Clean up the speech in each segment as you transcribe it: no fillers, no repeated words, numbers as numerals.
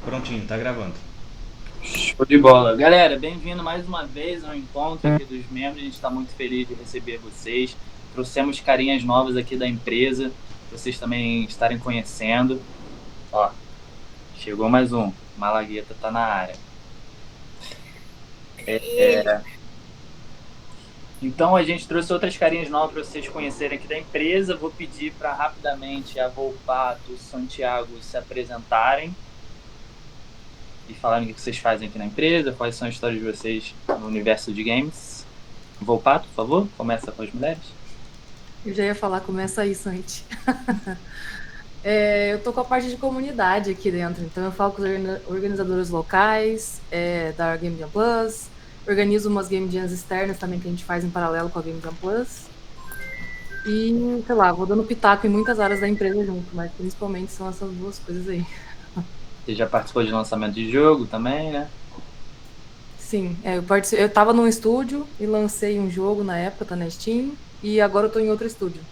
Prontinho, tá gravando. Show de bola. Galera, bem-vindo mais uma vez ao encontro aqui dos membros. A gente está muito feliz de receber vocês. Trouxemos carinhas novas aqui da empresa, para vocês também estarem conhecendo. Ó, chegou mais um. Malagueta tá na área. Então a gente trouxe outras carinhas novas para vocês conhecerem aqui da empresa. Vou pedir para rapidamente a Volpato, Santiago se apresentarem e falarem o que vocês fazem aqui na empresa, quais são as histórias de vocês no universo de games. Volpato, por favor, começa com as mulheres. Eu já ia falar, começa aí, Santi. Eu tô com a parte de comunidade aqui dentro, então eu falo com os organizadores locais, da Game Jam Plus, organizo umas Game Jams externas também que a gente faz em paralelo com a Game Jam Plus. E, sei lá, vou dando pitaco em muitas áreas da empresa junto, mas principalmente são essas duas coisas aí. Você já participou de lançamento de jogo também, né? Sim, eu tava num estúdio e lancei um jogo na época, tá na Steam, e agora eu tô em outro estúdio.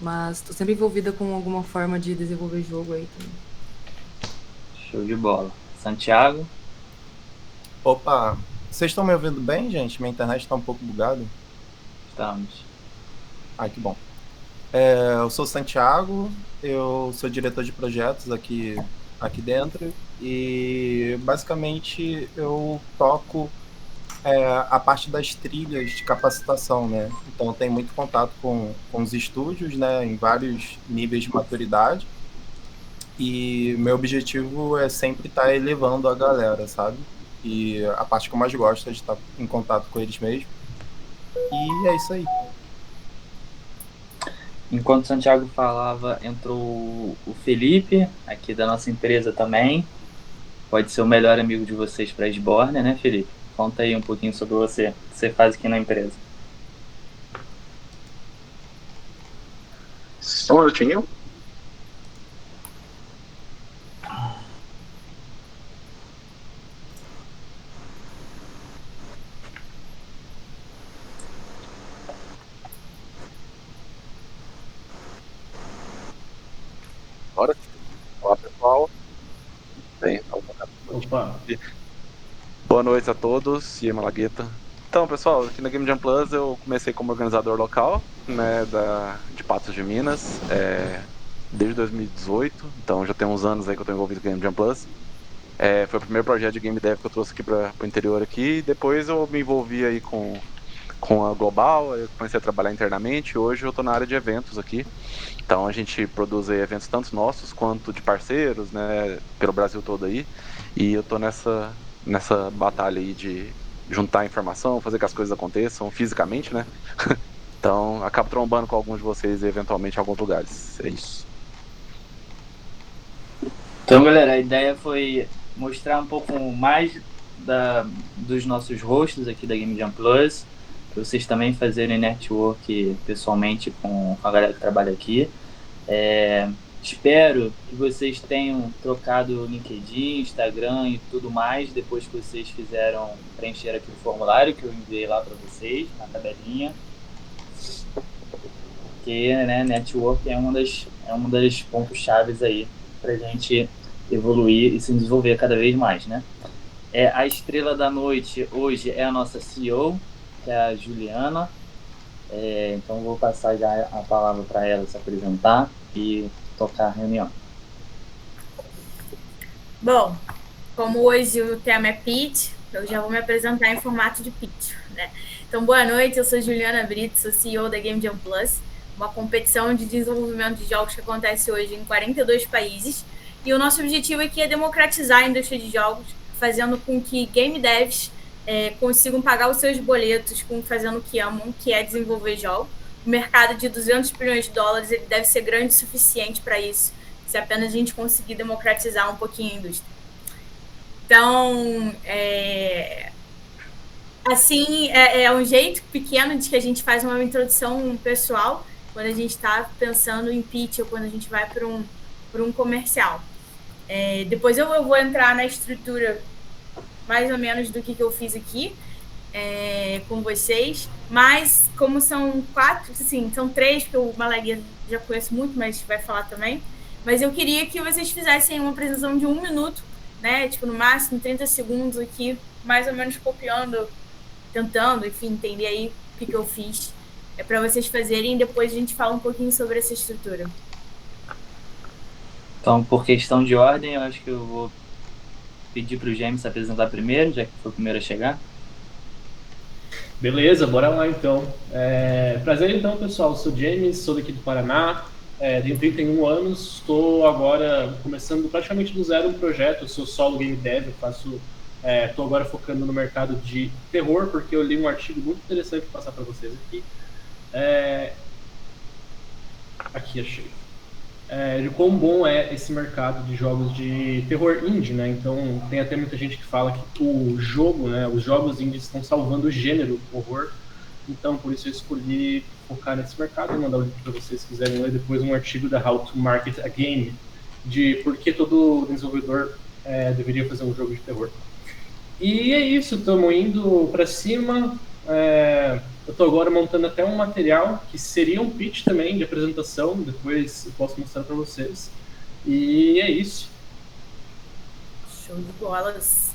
Mas tô sempre envolvida com alguma forma de desenvolver jogo aí também. Show de bola. Santiago? Opa, vocês estão me ouvindo bem, gente? Minha internet tá um pouco bugada. Estamos. Que bom. Eu sou o Santiago, eu sou diretor de projetos aqui dentro e basicamente eu toco a parte das trilhas de capacitação, né? Então eu tenho muito contato com os estúdios, né, em vários níveis de maturidade, e meu objetivo é sempre estar elevando a galera, sabe? E a parte que eu mais gosto é de estar em contato com eles mesmo. E é isso aí. Enquanto o Santiago falava, entrou o Felipe, aqui da nossa empresa também. Pode ser o melhor amigo de vocês para Sborner, né, Felipe? Conta aí um pouquinho sobre você, o que você faz aqui na empresa. Só um minutinho. Bora. Olá, pessoal. Bem, Opa! boa noite a todos, e aí, Malagueta. Então, pessoal, aqui na Game Jam Plus eu comecei como organizador local, né, de Patos de Minas, desde 2018, então já tem uns anos aí que eu estou envolvido com a Game Jam Plus. Foi o primeiro projeto de Game Dev que eu trouxe aqui para o interior aqui, e depois eu me envolvi aí com a Global, eu comecei a trabalhar internamente, e hoje eu estou na área de eventos aqui. Então a gente produz aí eventos tanto nossos quanto de parceiros, né, pelo Brasil todo aí, e eu estou nessa batalha aí de juntar informação, fazer que as coisas aconteçam fisicamente, né? Então acabo trombando com alguns de vocês eventualmente em alguns lugares. É isso. Então, galera, a ideia foi mostrar um pouco mais dos nossos hosts aqui da Game Jam Plus, para vocês também fazerem network pessoalmente com a galera que trabalha aqui. Espero que vocês tenham trocado o LinkedIn, Instagram e tudo mais depois que vocês fizeram preencher aquele formulário que eu enviei lá para vocês, na tabelinha. Porque, né, network é uma das pontos-chaves aí para a gente evoluir e se desenvolver cada vez mais, né? A estrela da noite hoje é a nossa CEO, que é a Juliana. Então vou passar já a palavra para ela se apresentar e tocar a reunião. Bom, como hoje o tema é pitch, eu já vou me apresentar em formato de pitch, né? Então, boa noite, eu sou Juliana Brito, sou CEO da Game Jam Plus, uma competição de desenvolvimento de jogos que acontece hoje em 42 países. E o nosso objetivo aqui é democratizar a indústria de jogos, fazendo com que game devs consigam pagar os seus boletos fazendo o que amam, que é desenvolver jogos. O mercado de 200 bilhões de dólares ele deve ser grande o suficiente para isso, se apenas a gente conseguir democratizar um pouquinho a indústria. Então, assim, é um jeito pequeno de que a gente faz uma introdução pessoal quando a gente está pensando em pitch ou quando a gente vai para um comercial. Depois eu vou entrar na estrutura mais ou menos do que eu fiz aqui com vocês, mas como são 4, assim, são 3, porque o Malagueta já conheço muito, mas vai falar também, mas eu queria que vocês fizessem uma apresentação de 1 minuto né? Tipo, no máximo 30 segundos aqui, mais ou menos copiando, tentando, enfim, entender aí o que eu fiz. É para vocês fazerem e depois a gente fala um pouquinho sobre essa estrutura. Então, por questão de ordem, eu acho que eu vou pedir para o James se apresentar primeiro, já que foi o primeiro a chegar. Beleza, bora lá então. Prazer então, pessoal. Eu sou James, sou daqui do Paraná, tenho 31 anos, estou agora começando praticamente do zero um projeto. Eu sou solo game dev, estou agora focando no mercado de terror, porque eu li um artigo muito interessante para passar para vocês aqui. Aqui achei. De quão bom é esse mercado de jogos de terror indie, né? Então tem até muita gente que fala que o jogo, né, os jogos indies estão salvando o gênero horror. Então por isso eu escolhi focar nesse mercado e mandar o link para vocês se quiserem ler depois um artigo da How to Market a Game, de por que todo desenvolvedor deveria fazer um jogo de terror. E é isso, estamos indo para cima. Eu estou agora montando até um material que seria um pitch também de apresentação, depois eu posso mostrar para vocês. E é isso. Show de bolas.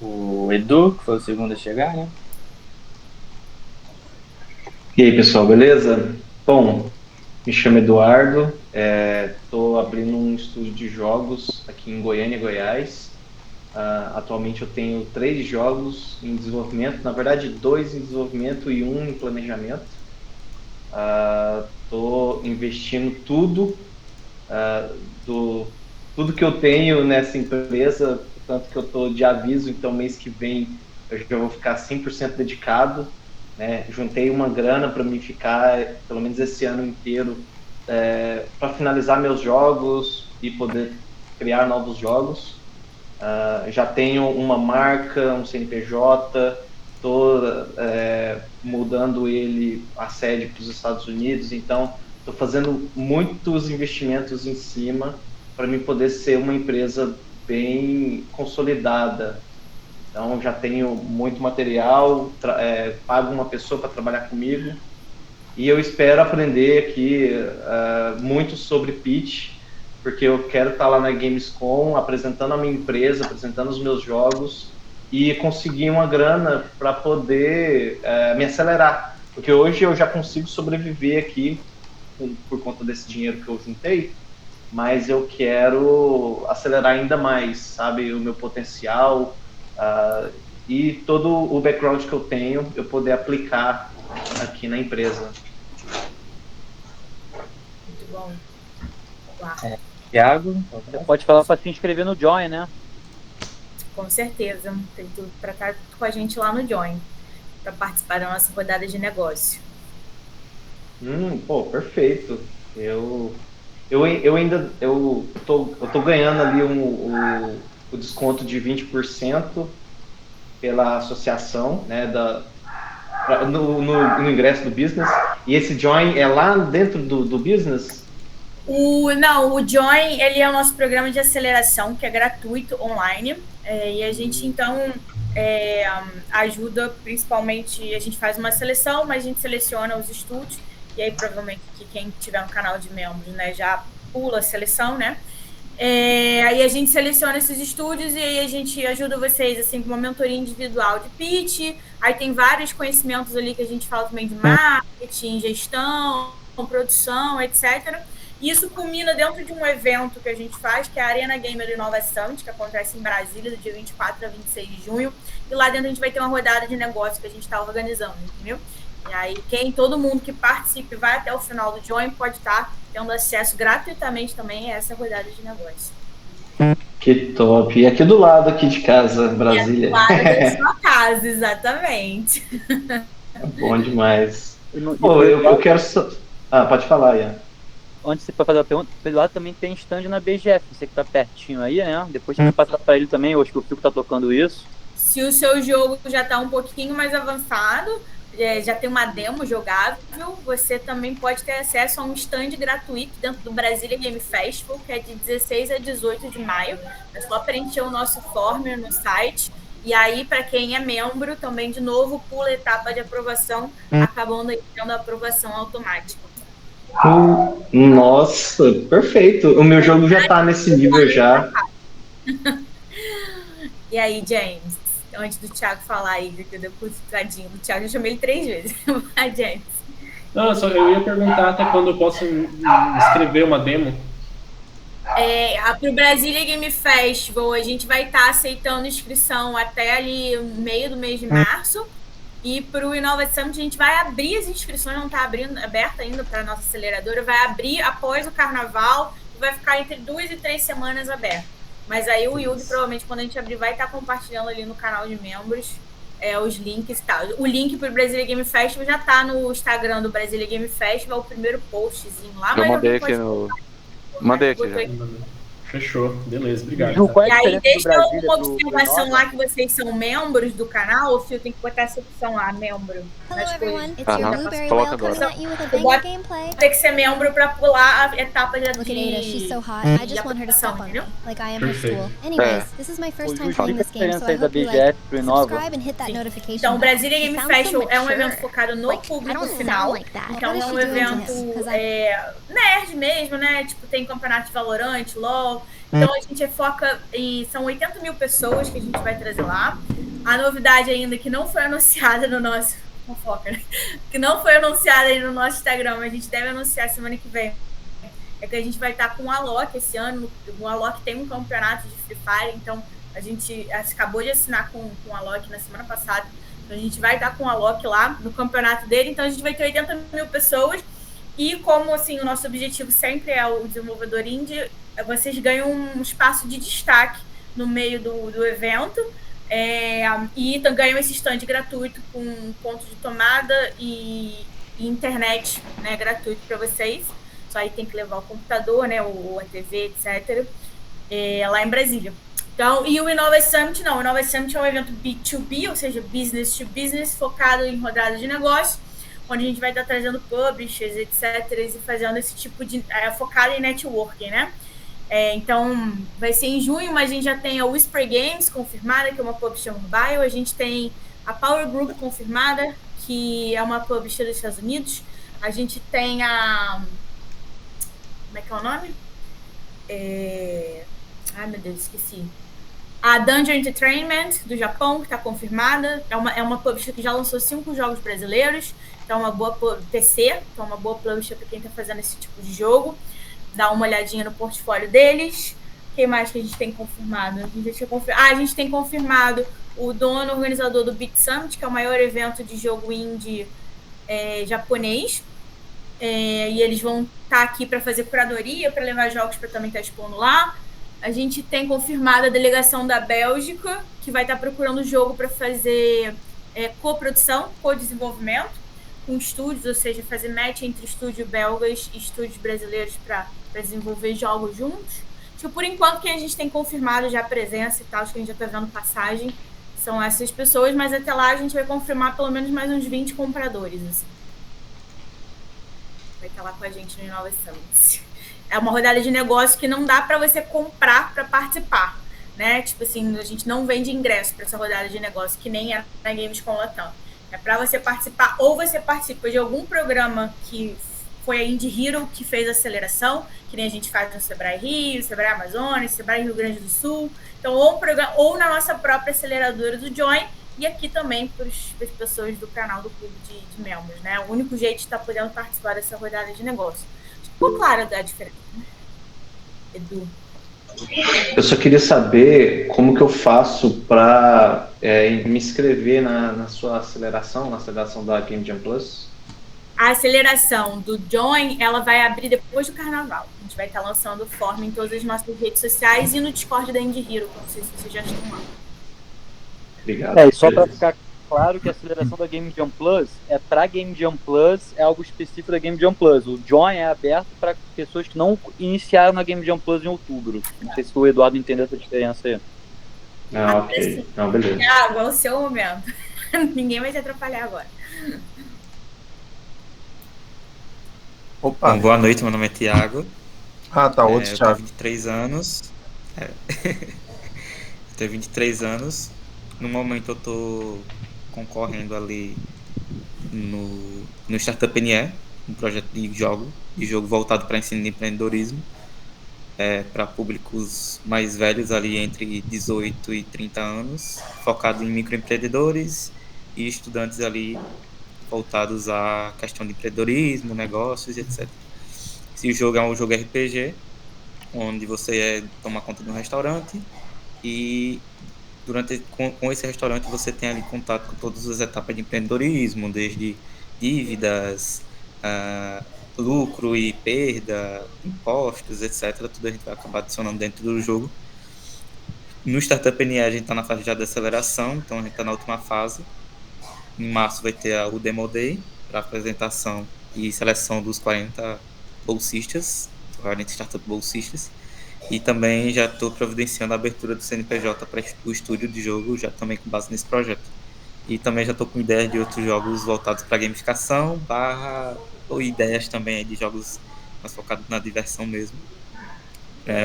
O Edu, que foi o segundo a chegar, né? E aí, pessoal, beleza? Bom, me chamo Eduardo, estou abrindo um estúdio de jogos aqui em Goiânia, Goiás. Atualmente eu tenho 3 jogos em desenvolvimento, na verdade 2 em desenvolvimento e 1 em planejamento. Estou investindo tudo que eu tenho nessa empresa, tanto que eu estou de aviso, então mês que vem eu já vou ficar 100% dedicado, né? Juntei uma grana para me ficar pelo menos esse ano inteiro para finalizar meus jogos e poder criar novos jogos. Já tenho uma marca, um CNPJ, estou mudando a sede para os Estados Unidos, então estou fazendo muitos investimentos em cima para mim poder ser uma empresa bem consolidada. Então já tenho muito material, pago uma pessoa para trabalhar comigo e eu espero aprender aqui muito sobre pitch, porque eu quero estar lá na Gamescom apresentando a minha empresa, apresentando os meus jogos e conseguir uma grana para poder me acelerar. Porque hoje eu já consigo sobreviver aqui por conta desse dinheiro que eu juntei, mas eu quero acelerar ainda mais, sabe, o meu potencial e todo o background que eu tenho, eu poder aplicar aqui na empresa. Muito bom. Uau. Thiago, Você pode falar para se inscrever no Join, né? Com certeza. Tem tudo para estar com a gente lá no Join, para participar da nossa rodada de negócio. Pô, perfeito. Eu tô ganhando ali o desconto de 20% pela associação, né, no ingresso do business. E esse join é lá dentro do business? Não, o Join, ele é o nosso programa de aceleração, que é gratuito, online. E a gente, então, ajuda, principalmente, a gente faz uma seleção, mas a gente seleciona os estúdios. E aí, provavelmente, quem tiver um canal de membros, né, já pula a seleção, né? Aí a gente seleciona esses estúdios e aí a gente ajuda vocês, assim, com uma mentoria individual de pitch. Aí tem vários conhecimentos ali que a gente fala também de marketing, gestão, produção, etc. E isso culmina dentro de um evento que a gente faz, que é a Arena Gamer Innova Summit, que acontece em Brasília, do dia 24 a 26 de junho. E lá dentro a gente vai ter uma rodada de negócio que a gente está organizando, entendeu? E aí, todo mundo que participe vai até o final do Join pode estar tendo acesso gratuitamente também a essa rodada de negócio. Que top. E aqui do lado aqui de casa, Brasília. É do lado da sua casa, exatamente. Bom demais. Pô, eu quero... pode falar, Ian. Antes você pode fazer a pergunta, o Eduardo também tem stand na BGF, você que tá pertinho aí, né? Depois você vai passar para ele também, eu acho que o Fico tá tocando isso. Se o seu jogo já tá um pouquinho mais avançado, já tem uma demo jogável, você também pode ter acesso a um stand gratuito dentro do Brasília Game Festival, que é de 16 a 18 de maio. É só preencher o nosso form no site. E aí, para quem é membro, também, de novo, pula a etapa de aprovação, acabando aí tendo a aprovação automática. Nossa, perfeito. O meu jogo já tá nesse nível já. E aí, James? Antes do Thiago falar aí, que eu dei tadinho do Thiago, eu chamei ele 3 vezes. Vai, James. Não, eu ia perguntar até quando eu posso escrever uma demo. Para o Brasília Game Festival, a gente vai estar aceitando inscrição até ali meio do mês de março. E para o Innova Summit, a gente vai abrir as inscrições, não está aberta ainda para a nossa aceleradora, vai abrir após o carnaval e vai ficar entre 2 e 3 semanas aberto. Mas aí o Yugi, provavelmente, quando a gente abrir, vai estar compartilhando ali no canal de membros os links e tal. O link para o Brasília Game Festival já está no Instagram do Brasília Game Festival, o primeiro postzinho lá. Eu mandei aqui no... Mandei aqui já. Fechou, beleza, obrigado. Ju, qual é E a aí, diferença do deixa Brasília uma pro observação Innova? lá que vocês são membros do canal, ou Fio tem que botar essa opção lá, membro. Hello nas everyone, coisas. it's your Aham, blueberry coloca whale coming agora. at you with a Eu banger boto- gameplay. Tem que ser membro pra pular a etapa de... Look at Ada, she's so hot. I just want her to step on me, like I am her Perfeito. stool. Anyways, this is my first time Ju, playing explica a this game, so diferença I aí da hope you BGF like pro Innova. subscribe and hit that notification Então, o bell. Brasília Game You sound so Festival é um evento mature. focado no Like, I público don't final. sound like that. Então, What is é she um doing to evento us? 'Cause nerd mesmo, né? Tipo, tem campeonato de Valorant, LoL. Então, a gente foca em... São 80 mil pessoas que a gente vai trazer lá. A novidade ainda que não foi anunciada no nosso... Fofoca, né? Que não foi anunciada aí no nosso Instagram, mas a gente deve anunciar semana que vem. É que a gente vai estar com o Alok esse ano. O Alok tem um campeonato de Free Fire, então a gente acabou de assinar com o Alok na semana passada. Então a gente vai estar com o Alok lá no campeonato dele. Então a gente vai ter 80 mil pessoas. E como assim, o nosso objetivo sempre é o desenvolvedor indie, vocês ganham um espaço de destaque no meio do evento. E ganham esse stand gratuito com ponto de tomada e internet, né, gratuito para vocês. Só aí tem que levar o computador, né, a TV, etc. Lá em Brasília. Então, e o Innova Summit não. O Innova Summit é um evento B2B, ou seja, business to business, focado em rodada de negócio, onde a gente vai estar trazendo publishers, etc. E fazendo esse tipo de... focado em networking, né? Então, vai ser em junho, mas a gente já tem a Whisper Games confirmada, que é uma publisher mobile. A gente tem a Power Group confirmada, que é uma publisher dos Estados Unidos. A gente tem a... Como é que é o nome? Ai, meu Deus, esqueci. A Dungeon Entertainment, do Japão, que está confirmada. É uma publisher que já lançou 5 jogos brasileiros. Então, é uma boa PC. Então, é uma boa publisher para quem está fazendo esse tipo de jogo. Dá uma olhadinha no portfólio deles. Quem mais que a gente tem confirmado? A gente tem confirmado o dono organizador do Beat Summit, que é o maior evento de jogo indie japonês. E eles vão estar aqui para fazer curadoria, para levar jogos para também estar expondo lá. A gente tem confirmado a delegação da Bélgica, que vai estar procurando jogo para fazer coprodução, co-desenvolvimento com estúdios, ou seja, fazer match entre estúdios belgas e estúdios brasileiros para desenvolver jogos juntos. Tipo, por enquanto, que a gente tem confirmado já a presença e tal, acho que a gente já está vendo passagem, são essas pessoas, mas até lá a gente vai confirmar pelo menos mais uns 20 compradores. Assim. Vai estar lá com a gente no Innova Summit. É uma rodada de negócio que não dá para você comprar para participar, né? Tipo assim, a gente não vende ingresso para essa rodada de negócio, que nem é na Gamescom Latam. É para você participar, ou você participa de algum programa que foi a Indie Hero que fez a aceleração, que nem a gente faz no Sebrae Rio, Sebrae Amazonas, Sebrae Rio Grande do Sul. Então, ou na nossa própria aceleradora do Join, e aqui também para as pessoas do canal do Clube de Membros, né? O único jeito de estar podendo participar dessa rodada de negócio. Ficou claro a diferença, né? Edu. Eu só queria saber como que eu faço para me inscrever na sua aceleração, na aceleração da Game Jam Plus. A aceleração do Join, ela vai abrir depois do Carnaval. A gente vai estar lançando forma em todas as nossas redes sociais e no Discord da Indie Hero, não sei se vocês já estão lá. Obrigado. E só para ficar claro que a aceleração da Game Jam Plus é para Game Jam Plus, é algo específico da Game Jam Plus. O Join é aberto para pessoas que não iniciaram na Game Jam Plus em outubro. Não sei se o Eduardo entendeu essa diferença aí. Ok. Não, beleza. Thiago, é o seu momento. Ninguém vai te atrapalhar agora. Opa. Bom, boa noite, meu nome é Thiago. Ah, tá, outro eu Thiago. tenho 23 anos. Eu tenho 23 anos. No momento eu tô concorrendo ali no Startup NE, um projeto de jogo voltado para ensino de empreendedorismo. para públicos mais velhos, ali entre 18 e 30 anos, focado em microempreendedores e estudantes ali voltados à questão de empreendedorismo, negócios, etc. Esse jogo é um jogo RPG, onde você toma conta de um restaurante e com esse restaurante você tem ali contato com todas as etapas de empreendedorismo, desde dívidas, lucro e perda, impostos, etc. Tudo a gente vai acabar adicionando dentro do jogo. No Startup NE a gente está na fase já de aceleração, então a gente está na última fase. Em março vai ter o Demo Day para apresentação e seleção dos 40 bolsistas, 40 startup bolsistas. E também já estou providenciando a abertura do CNPJ para o estúdio de jogo, já também com base nesse projeto. E também já estou com ideias de outros jogos voltados para gamificação, ou ideias também de jogos mais focados na diversão mesmo.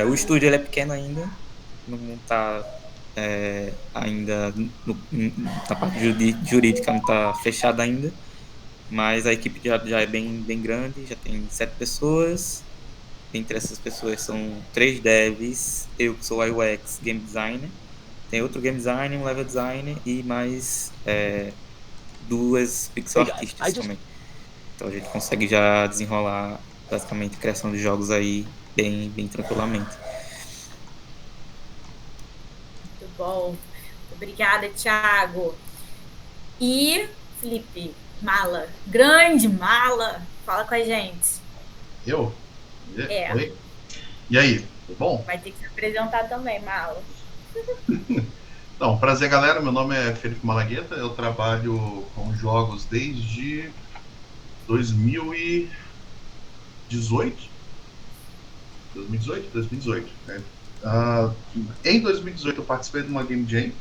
O estúdio ele é pequeno ainda, não está ainda na parte jurídica, não está fechada ainda, mas a equipe já é bem grande, já tem 7 pessoas. Entre essas pessoas são 3 devs, eu que sou UX game designer, tem outro game designer, um level designer e mais 2 pixel artistas também. Então a gente consegue já desenrolar basicamente a criação de jogos aí bem tranquilamente. Muito bom. Obrigada, Thiago. E Felipe, Mala, grande Mala, fala com a gente. Eu? Oi? E aí, tudo bom? Vai ter que se apresentar também, Mala. Então, prazer, galera. Meu nome é Felipe Malagueta. Eu trabalho com jogos desde 2018. Né? Em 2018 eu participei de uma Game Jam.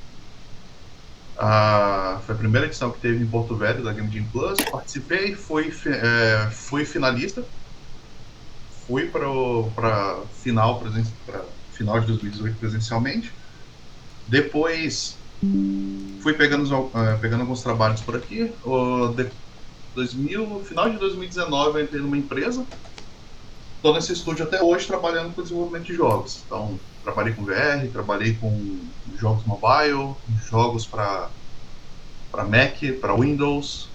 Foi a primeira edição que teve em Porto Velho da Game Jam Plus. Participei, fui finalista. Fui para final de 2018 presencialmente. Depois fui pegando alguns trabalhos por aqui. Final de 2019 eu entrei numa empresa. Estou nesse estúdio até hoje trabalhando com desenvolvimento de jogos. Então, trabalhei com VR, trabalhei com jogos mobile, jogos para Mac, para Windows.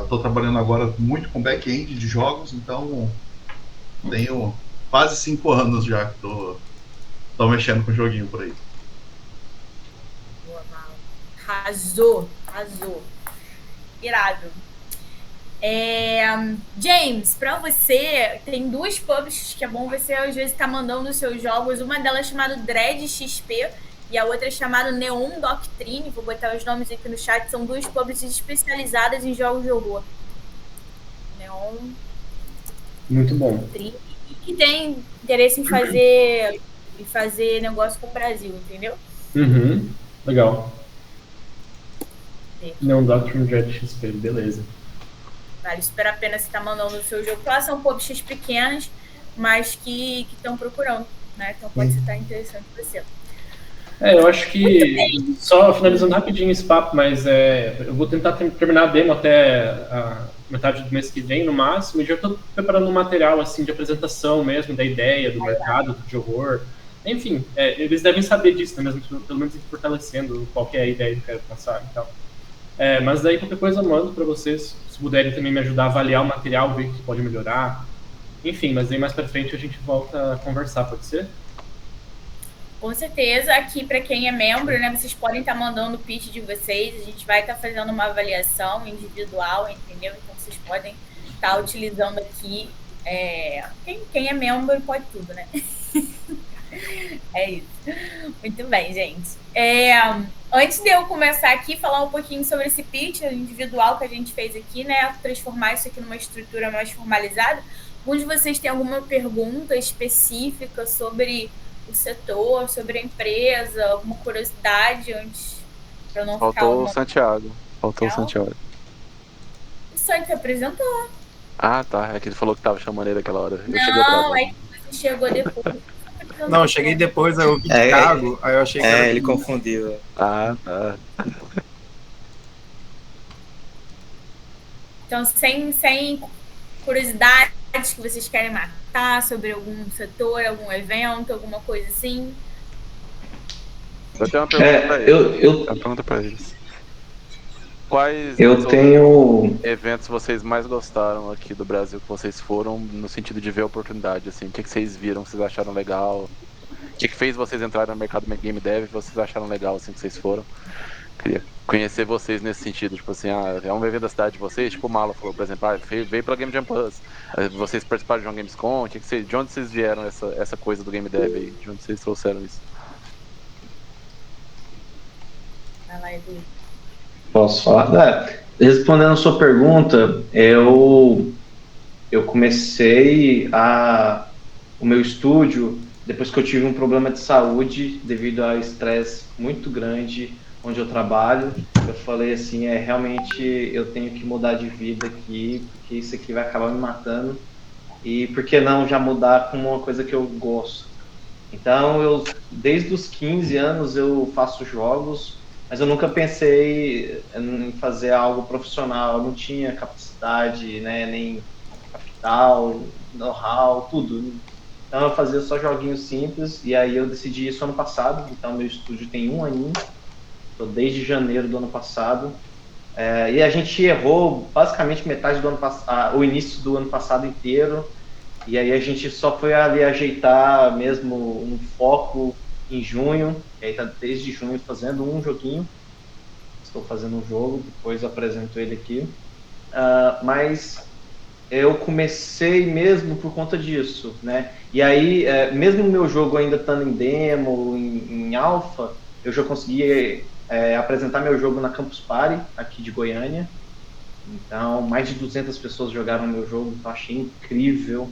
Estou trabalhando agora muito com back-end de jogos, então tenho quase 5 anos já que estou mexendo com joguinho por aí. Boa, Mal. Arrasou. Irado. James, pra você, tem 2 publishers que é bom você às vezes estar mandando os seus jogos. Uma delas é chamada Dread XP e a outra é chamada Neon Doctrine. Vou botar os nomes aqui no chat. São 2 publishers especializadas em jogos de horror. Neon. Muito bom. Doctrine, e que tem interesse em fazer negócio com o Brasil, entendeu? Legal. Neon Doctrine, Dread XP, beleza. Vale super a pena você estar mandando o seu jogo. Lá são publishers pequenos, mas que estão procurando, né? Então pode estar interessante para você. Eu acho que, só finalizando rapidinho esse papo, mas eu vou tentar terminar a demo até a metade do mês que vem, no máximo, e já estou preparando um material assim, de apresentação mesmo, da ideia, do mercado, de horror. Enfim, eles devem saber disso, né? Mesmo, pelo menos fortalecendo qual que é a ideia que eu quero passar e tal. Mas daí qualquer coisa eu mando para vocês, se puderem também me ajudar a avaliar o material, ver o que pode melhorar. Enfim, mas aí mais para frente a gente volta a conversar, pode ser? Com certeza, aqui para quem é membro, né, vocês podem estar mandando o pitch de vocês, a gente vai estar fazendo uma avaliação individual, entendeu? Então vocês podem estar utilizando aqui, quem é membro pode tudo, né? É isso. Muito bem, gente. Antes de eu começar aqui, falar um pouquinho sobre esse pitch individual que a gente fez aqui, né? Transformar isso aqui numa estrutura mais formalizada. Alguns de vocês têm alguma pergunta específica sobre o setor, sobre a empresa, alguma curiosidade antes para não ficar... Faltou o Santiago. O Santiago. O Santiago apresentou. Ah, tá. É que ele falou que tava chamando ele aquela hora. Não, é que você chegou depois. Não, eu cheguei depois, aí eu vi Thiago, aí eu achei que era... ele confundiu. Ah, tá. Então, sem curiosidades que vocês querem comentar sobre algum setor, algum evento, alguma coisa assim? Eu tenho uma pergunta pra eles. Eu uma pergunta pra eles. Quais eventos vocês mais gostaram aqui do Brasil que vocês foram no sentido de ver a oportunidade, assim? O que vocês viram, que vocês acharam legal? O que fez vocês entrarem no mercado Game Dev que vocês acharam legal, assim, que vocês foram? Queria conhecer vocês nesse sentido, tipo assim, é um evento da cidade de vocês, tipo o Malo falou, por exemplo, veio pela Game Jam Plus, vocês participaram de um Gamescom, de onde vocês vieram essa coisa do Game Dev aí? De onde vocês trouxeram isso? Vai lá, Edu. Posso falar? Respondendo a sua pergunta, eu comecei o meu estúdio depois que eu tive um problema de saúde devido ao estresse muito grande onde eu trabalho. Eu falei assim, realmente eu tenho que mudar de vida aqui, porque isso aqui vai acabar me matando. E por que não já mudar com uma coisa que eu gosto? Então, desde os 15 anos eu faço jogos, mas eu nunca pensei em fazer algo profissional. Eu não tinha capacidade, né, nem capital, know-how, tudo. Então eu fazia só joguinhos simples, e aí eu decidi isso ano passado. Então meu estúdio tem 1 aninho, estou desde janeiro do ano passado. E a gente errou basicamente metade do ano passado, o início do ano passado inteiro, e aí a gente só foi ali ajeitar mesmo um foco em junho, e aí tá desde junho fazendo um joguinho. Estou fazendo um jogo, depois apresento ele aqui. Mas eu comecei mesmo por conta disso, né? E aí, mesmo o meu jogo ainda estando em demo, em alpha, eu já consegui apresentar meu jogo na Campus Party, aqui de Goiânia. Então, mais de 200 pessoas jogaram meu jogo, então achei incrível.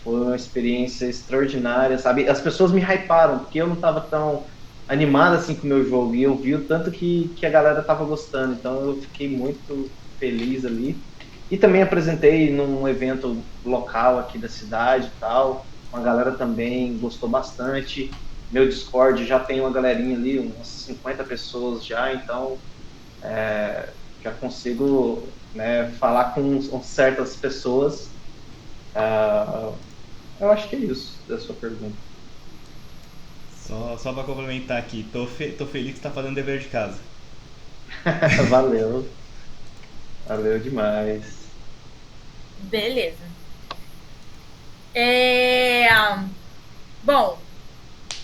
Foi uma experiência extraordinária, sabe? As pessoas me hyparam, porque eu não estava tão animado assim com o meu jogo, e eu vi o tanto que a galera estava gostando, então eu fiquei muito feliz ali. E também apresentei num evento local aqui da cidade e tal, uma galera também gostou bastante. Meu Discord já tem uma galerinha ali, umas 50 pessoas já, então já consigo, né, falar com certas pessoas. Eu acho que é isso da sua pergunta. Só para complementar aqui, tô feliz que você tá fazendo dever de casa. Valeu demais. Beleza. Bom,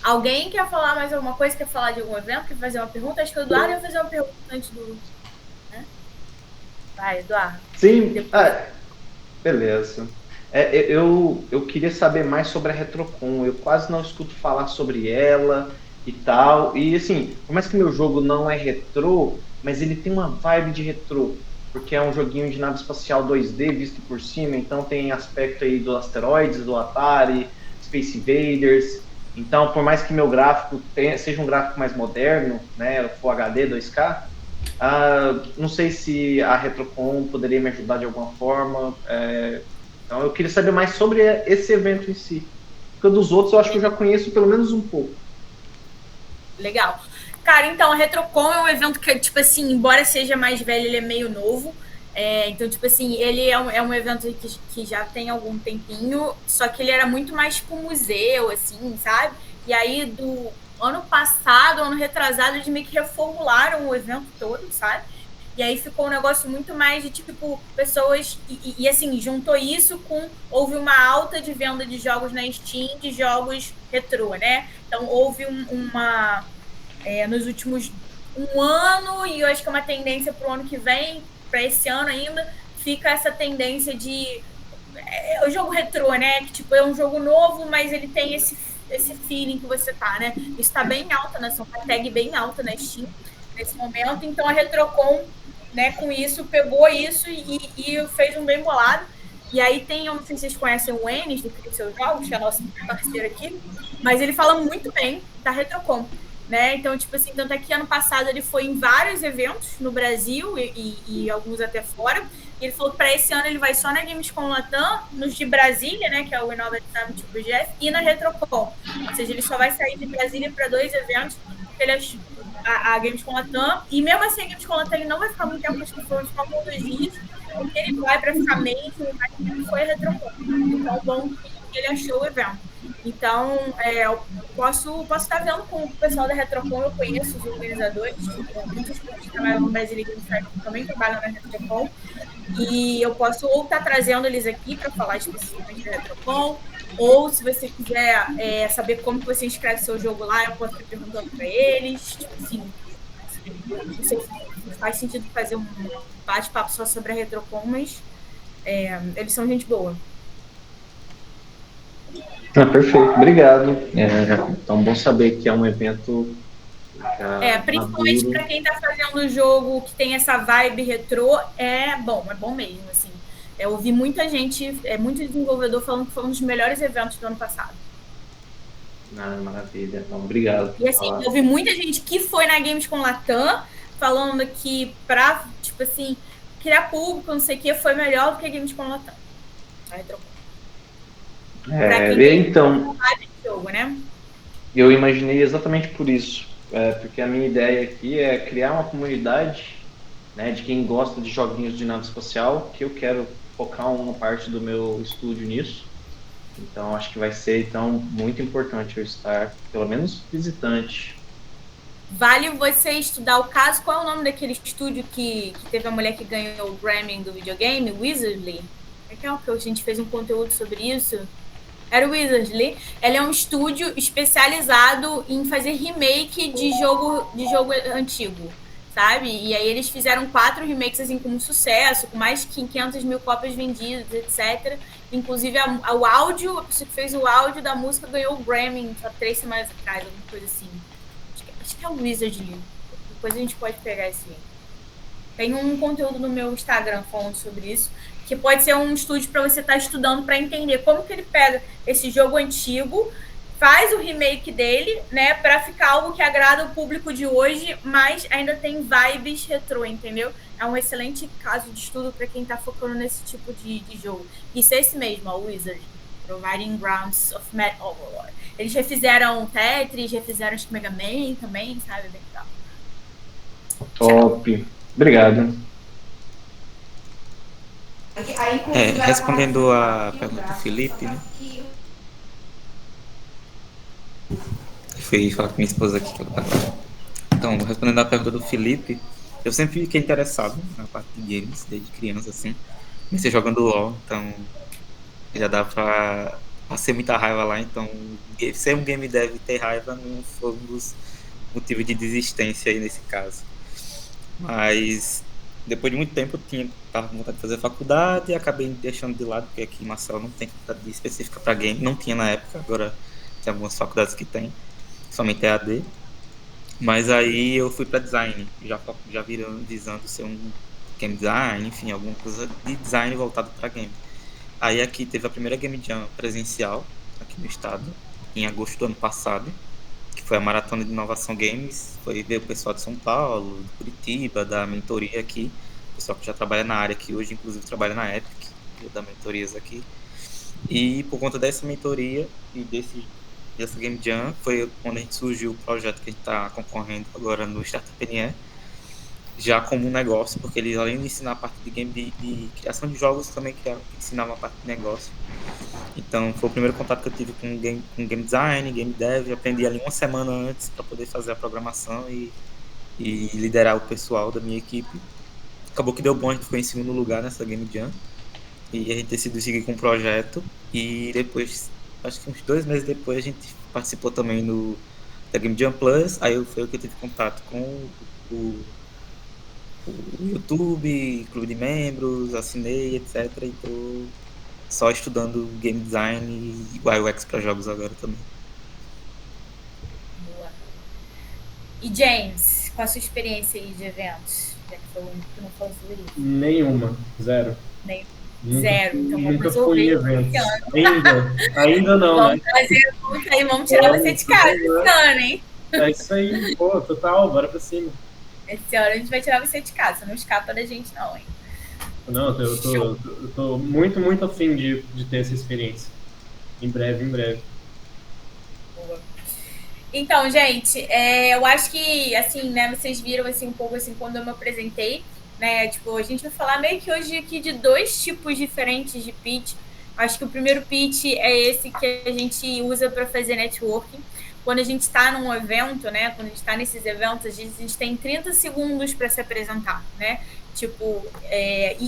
alguém quer falar mais alguma coisa? Quer falar de algum evento? Quer fazer uma pergunta? Acho que o Eduardo ia fazer uma pergunta antes do... né? Vai, Eduardo. Sim, beleza. Eu queria saber mais sobre a Retrocon. Eu quase não escuto falar sobre ela e tal. E assim, por mais que meu jogo não é retrô, mas ele tem uma vibe de retrô, porque é um joguinho de nave espacial 2D visto por cima, então tem aspecto aí do Asteroids, do Atari, Space Invaders. Então, por mais que meu gráfico seja um gráfico mais moderno, né, Full HD 2K, não sei se a Retrocon poderia me ajudar de alguma forma. Então eu queria saber mais sobre esse evento em si, porque dos outros eu acho que eu já conheço pelo menos um pouco. Legal. Cara, então, a Retrocon é um evento que, tipo assim, embora seja mais velho, ele é meio novo. Então, tipo assim, ele é um evento que já tem algum tempinho, só que ele era muito mais tipo museu, assim, sabe? E aí, do ano passado, ano retrasado, eles meio que reformularam o evento todo, sabe? E aí ficou um negócio muito mais de, tipo, pessoas... E assim, juntou isso com... Houve uma alta de venda de jogos na Steam, de jogos retrô, né? Então, houve uma... nos últimos 1 ano, e eu acho que é uma tendência para o ano que vem, para esse ano ainda, fica essa tendência de o jogo retrô, né? Que tipo, é um jogo novo, mas ele tem esse feeling que você tá, né? Isso tá bem alta, né? São uma tag bem alta na Steam nesse momento. Então a Retrocon, né, com isso, pegou isso e fez um bem bolado. E aí tem, eu não sei se vocês conhecem o Enes do Cria Seus Jogos, que é nosso parceiro aqui, mas ele fala muito bem da Retrocon, né? Então, tipo assim, tanto é que ano passado ele foi em vários eventos no Brasil e alguns até fora. E ele falou que para esse ano ele vai só na Gamescom Latam, nos de Brasília, né, que é o Innovate Summit do Jeff, e na Retrocon. Ou seja, ele só vai sair de Brasília para 2 eventos, a Gamescom Latam, e mesmo assim a Gamescom Latam ele não vai ficar muito tempo, acho que foi só 2 dias, porque ele vai para ficar mesmo, mas ele foi a Retrocon. Então, bom, que ele achou o evento. Então, eu posso estar vendo com o pessoal da Retrocon, eu conheço os organizadores, muitas pessoas que trabalham no Brasília Game Fair também trabalham na Retrocon, e eu posso ou estar trazendo eles aqui para falar especificamente da Retrocon, ou se você quiser saber como que você inscreve seu jogo lá, eu posso estar perguntando para eles, tipo assim, não sei se faz sentido fazer um bate-papo só sobre a Retrocon, mas eles são gente boa. Perfeito, obrigado. Então, bom saber que é um evento principalmente para quem está fazendo o jogo que tem essa vibe retrô, é bom mesmo, assim. Eu ouvi muita gente, muito desenvolvedor falando que foi um dos melhores eventos do ano passado. Maravilha, então, obrigado. E assim, eu ouvi muita gente que foi na Gamescom Latam falando que para, tipo assim, criar público, não sei o que, foi melhor do que a Gamescom Latam. Então, jogo, né? Eu imaginei exatamente por isso, porque a minha ideia aqui é criar uma comunidade, né, de quem gosta de joguinhos de nave espacial, que eu quero focar uma parte do meu estúdio nisso. Então acho que vai ser muito importante eu estar, pelo menos, visitante. Vale você estudar o caso. Qual é o nome daquele estúdio que teve a mulher que ganhou o Grammy do videogame? Wizardly. É que a gente fez um conteúdo sobre isso. Era o Wizardly. Ela é um estúdio especializado em fazer remake de jogo antigo, sabe? E aí eles fizeram 4 remakes assim com sucesso, com mais de 500 mil cópias vendidas, etc. Inclusive o áudio, a pessoa que fez o áudio da música ganhou o Grammy há 3 semanas atrás, alguma coisa assim. Acho que é o Wizardly. Depois a gente pode pegar esse link. Tem um conteúdo no meu Instagram falando sobre isso, que pode ser um estúdio para você estar estudando para entender como que ele pega esse jogo antigo, faz o remake dele, né, para ficar algo que agrada o público de hoje, mas ainda tem vibes retrô, entendeu? É um excelente caso de estudo para quem está focando nesse tipo de jogo. Isso é esse mesmo, o Wizard, Providing Grounds of Metal Overlord. Eles refizeram Tetris, refizeram acho que Mega Man também, sabe? Bem legal. Top. Obrigado. Respondendo a pergunta do Felipe, né? Fui falar com minha esposa aqui. Então, respondendo a pergunta do Felipe, eu sempre fiquei interessado na parte de games, desde criança, assim. Comecei jogando LoL, então já dá pra passei muita raiva lá, então ser um game dev e ter raiva não foi um dos motivos de desistência aí nesse caso. Mas depois de muito tempo eu tava com vontade de fazer faculdade e acabei deixando de lado, porque aqui em Marcel não tem faculdade específica para game, não tinha na época, agora tem algumas faculdades que tem, somente EAD. Mas aí eu fui para design, já visando ser um game design, enfim, alguma coisa de design voltado para game. Aí aqui teve a primeira Game Jam presencial aqui no estado, em agosto do ano passado, que foi a Maratona de Inovação Games. Foi ver o pessoal de São Paulo, de Curitiba, da mentoria aqui, o pessoal que já trabalha na área, que hoje inclusive trabalha na Epic, eu da mentorias aqui. E por conta dessa mentoria e dessa Game Jam, foi quando a gente surgiu o projeto que a gente está concorrendo agora no Startup NE, já como um negócio, porque eles, além de ensinar a parte de game de criação de jogos, também ensinavam a parte de negócio. Então foi o primeiro contato que eu tive com game design, game dev. Eu aprendi ali uma semana antes para poder fazer a programação e liderar o pessoal da minha equipe. Acabou que deu bom, a gente ficou em segundo lugar nessa Game Jam e a gente decidiu seguir com o projeto. E depois, acho que uns 2 meses depois, a gente participou também da Game Jam Plus. Aí foi o que eu tive contato com o YouTube, clube de membros, assinei, etc. E tô só estudando game design e UX para jogos agora também. Boa. E James, qual a sua experiência aí de eventos? Já que foi o único que não falou sobre isso. Nenhuma, zero. Zero. Então vamos Nunca fui em resolver eventos. Ainda não, né? Vamos tirar você de casa esse ano, hein? É isso aí, pô, total, bora pra cima. Esse ano a gente vai tirar você de casa, não escapa da gente não, hein? Não, eu tô muito, muito afim de ter essa experiência. Em breve. Boa. Então, gente, eu acho que, assim, né, vocês viram, assim, um pouco, assim, quando eu me apresentei, né, tipo, a gente vai falar meio que hoje aqui de 2 tipos diferentes de pitch. Acho que o primeiro pitch é esse que a gente usa para fazer networking. Quando a gente está num evento, né? Quando a gente está nesses eventos, a gente tem 30 segundos para se apresentar, né? Tipo,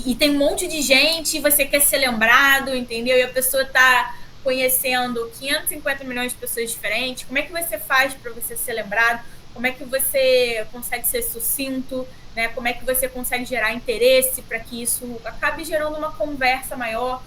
e tem um monte de gente, você quer ser lembrado, entendeu? E a pessoa está conhecendo 550 milhões de pessoas diferentes. Como é que você faz para você ser lembrado? Como é que você consegue ser sucinto, né? Como é que você consegue gerar interesse para que isso acabe gerando uma conversa maior?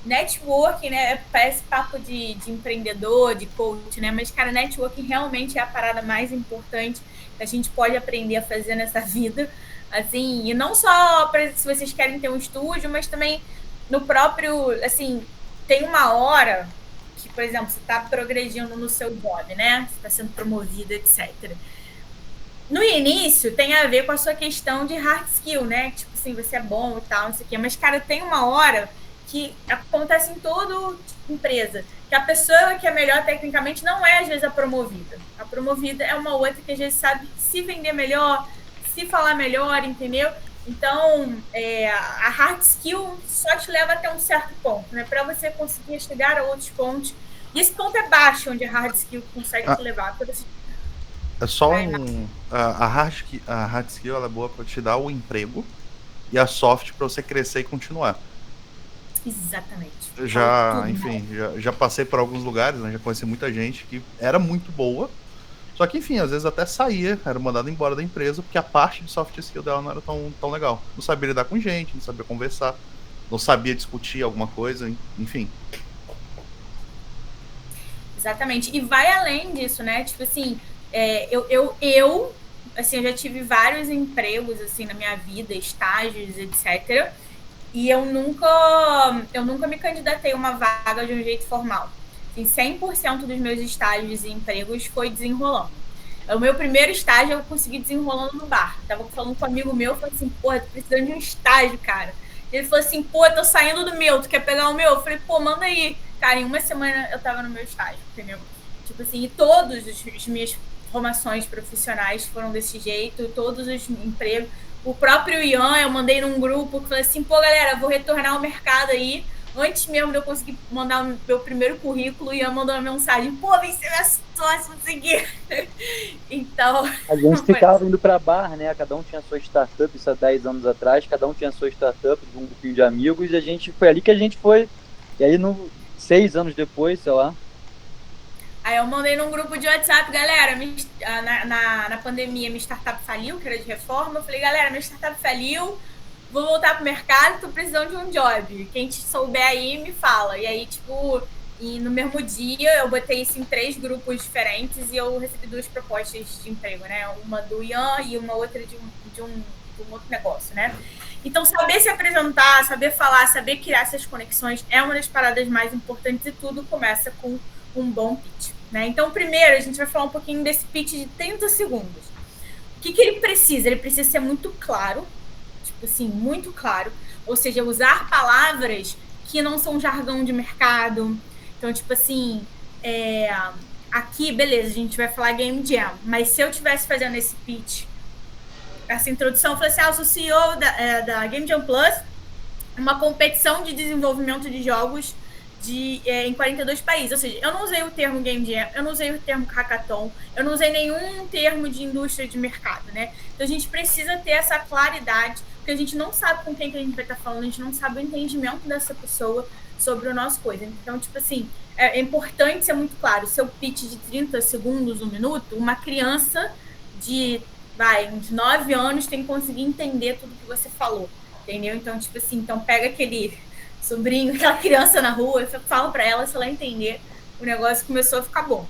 Networking, né? Parece papo de empreendedor, de coach, né? Mas, cara, networking realmente é a parada mais importante que a gente pode aprender a fazer nessa vida. Assim, e não só se vocês querem ter um estúdio, mas também no próprio, assim, tem uma hora que, por exemplo, você está progredindo no seu job, né? Você está sendo promovido, etc. No início, tem a ver com a sua questão de hard skill, né? Tipo assim, você é bom e tal, não sei o quê. Mas, cara, tem uma hora que acontece em toda empresa, que a pessoa que é melhor tecnicamente não é, às vezes, a promovida. A promovida é uma outra que, às vezes, sabe se vender melhor, se falar melhor, entendeu? Então, a hard skill só te leva até um certo ponto, né? Para você conseguir chegar a outros pontos. E esse ponto é baixo, onde a hard skill consegue te levar. É só a hard skill ela é boa para te dar o emprego e a soft para você crescer e continuar. Exatamente. Já passei por alguns lugares, né? Já conheci muita gente que era muito boa, só que, enfim, às vezes até saía, era mandado embora da empresa, porque a parte de soft skill dela não era tão legal. Não sabia lidar com gente, não sabia conversar, não sabia discutir alguma coisa, enfim. Exatamente. E vai além disso, né? Tipo assim, eu já tive vários empregos, assim, na minha vida, estágios, etc., e eu nunca me candidatei a uma vaga de um jeito formal. Assim, 100% dos meus estágios e empregos foi desenrolando. O meu primeiro estágio eu consegui desenrolando no bar. Tava falando com um amigo meu, falei assim, porra, tô precisando de um estágio, cara. Ele falou assim, pô, tô saindo do meu, tu quer pegar o meu? Eu falei, pô, manda aí. Cara, em uma semana eu tava no meu estágio, entendeu? Tipo assim, e todas as minhas formações profissionais foram desse jeito, todos os empregos. O próprio Ian, eu mandei num grupo que falei assim, pô, galera, vou retornar ao mercado aí. Antes mesmo de eu conseguir mandar o meu primeiro currículo, o Ian mandou uma mensagem, pô, vem ser minha sócia, não sei o quê. Então... A gente ficava indo pra bar, né? Cada um tinha a sua startup, isso há 10 anos atrás, cada um tinha a sua startup de um grupinho de amigos, e foi ali que a gente foi. E aí, 6 anos depois, sei lá. Aí eu mandei num grupo de WhatsApp, galera, na pandemia minha startup faliu, que era de reforma. Eu falei, galera, minha startup faliu, vou voltar pro mercado, tô precisando de um job. Quem souber aí, me fala. E aí, tipo, no mesmo dia, eu botei isso em 3 grupos diferentes e eu recebi 2 propostas de emprego, né? Uma do Ian e uma outra de um outro negócio, né? Então, saber se apresentar, saber falar, saber criar essas conexões é uma das paradas mais importantes e tudo começa com um bom pitch, né? Então, primeiro, a gente vai falar um pouquinho desse pitch de 30 segundos. O que ele precisa? Ele precisa ser muito claro, tipo assim, muito claro, ou seja, usar palavras que não são jargão de mercado. Então, tipo assim, aqui, beleza, a gente vai falar Game Jam, mas se eu estivesse fazendo esse pitch, essa introdução, eu falei assim, eu sou CEO da Game Jam Plus, uma competição de desenvolvimento de jogos em 42 países. Ou seja, eu não usei o termo Game Jam, eu não usei o termo hackathon, eu não usei nenhum termo de indústria de mercado, né? Então a gente precisa ter essa claridade, porque a gente não sabe com quem que a gente vai estar falando, a gente não sabe o entendimento dessa pessoa sobre o nosso coisa. Então, tipo assim, é importante ser muito claro. Seu pitch de 30 segundos, 1 minuto, uma criança de 9 anos tem que conseguir entender tudo que você falou, entendeu? Então, tipo assim, então pega aquele sobrinho, aquela criança na rua, fala pra ela, se ela entender, o negócio começou a ficar bom.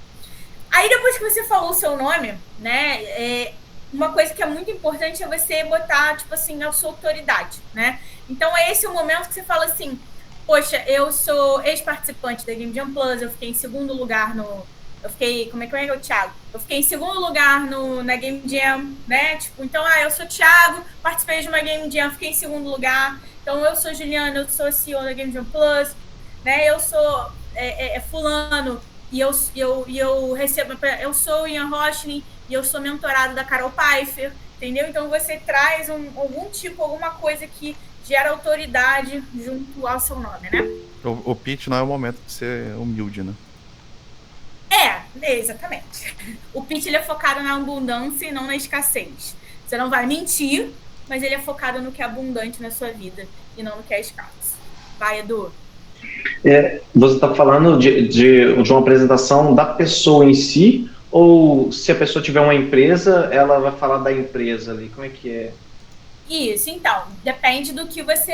Aí, depois que você falou o seu nome, né, uma coisa que é muito importante é você botar, tipo assim, a sua autoridade, né? Então, é esse o momento que você fala assim, poxa, eu sou ex-participante da Game Jam Plus, eu fiquei em segundo lugar como é que é o Thiago? Eu fiquei em segundo lugar na Game Jam, né? Tipo, então, eu sou o Thiago, participei de uma Game Jam, fiquei em segundo lugar. Então, eu sou Juliana, eu sou CEO da Game Jam Plus, né? Eu sou fulano, e eu recebo... Eu sou o Ian Rochling, e eu sou mentorado da Carol Pfeiffer, entendeu? Então, você traz alguma coisa que gera autoridade junto ao seu nome, né? O pitch não é o momento de ser humilde, né? Exatamente. O pitch ele é focado na abundância e não na escassez. Você não vai mentir, mas ele é focado no que é abundante na sua vida e não no que é escasso. Vai, Edu. Você está falando de uma apresentação da pessoa em si, ou se a pessoa tiver uma empresa, ela vai falar da empresa ali? Como é que é? Isso, então, depende do que você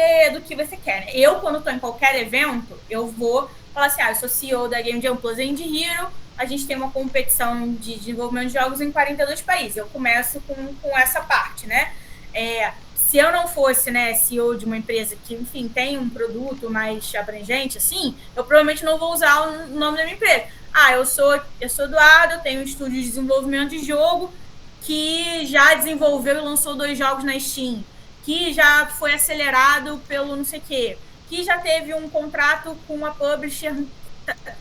quer, né? Eu, quando estou em qualquer evento, eu vou falar assim, eu sou CEO da Game Jam Plus Indie Hero, a gente tem uma competição de desenvolvimento de jogos em 42 países. Eu começo com essa parte, né? Se eu não fosse, né, CEO de uma empresa que, enfim, tem um produto mais abrangente, assim, eu provavelmente não vou usar o nome da minha empresa. Eu sou Eduardo, eu tenho um estúdio de desenvolvimento de jogo que já desenvolveu e lançou 2 jogos na Steam, que já foi acelerado pelo não sei o quê, que já teve um contrato com uma publisher.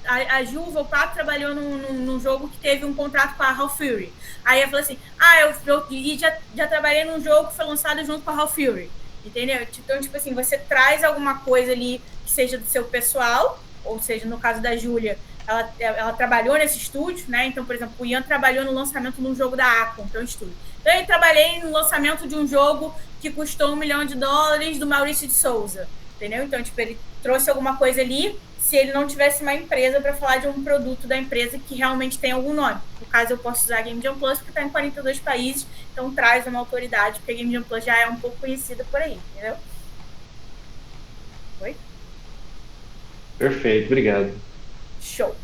A Ju Volpato trabalhou num jogo que teve um contrato com a Half Fury. Aí eu falei assim, eu já trabalhei num jogo que foi lançado junto com a Half Fury. Entendeu? Então, tipo assim, você traz alguma coisa ali que seja do seu pessoal, ou seja, no caso da Júlia, ela trabalhou nesse estúdio, né? Então, por exemplo, o Ian trabalhou no lançamento de um jogo da Acon, que é um estúdio. Então, eu trabalhei no lançamento de um jogo que custou $1 milhão do Maurício de Souza. Entendeu? Então, tipo, ele trouxe alguma coisa ali, se ele não tivesse uma empresa para falar de um produto da empresa que realmente tem algum nome. No caso, eu posso usar a Game Jam Plus, porque está em 42 países, então traz uma autoridade, porque a Game Jam Plus já é um pouco conhecida por aí, entendeu? Oi? Perfeito, obrigado. Show.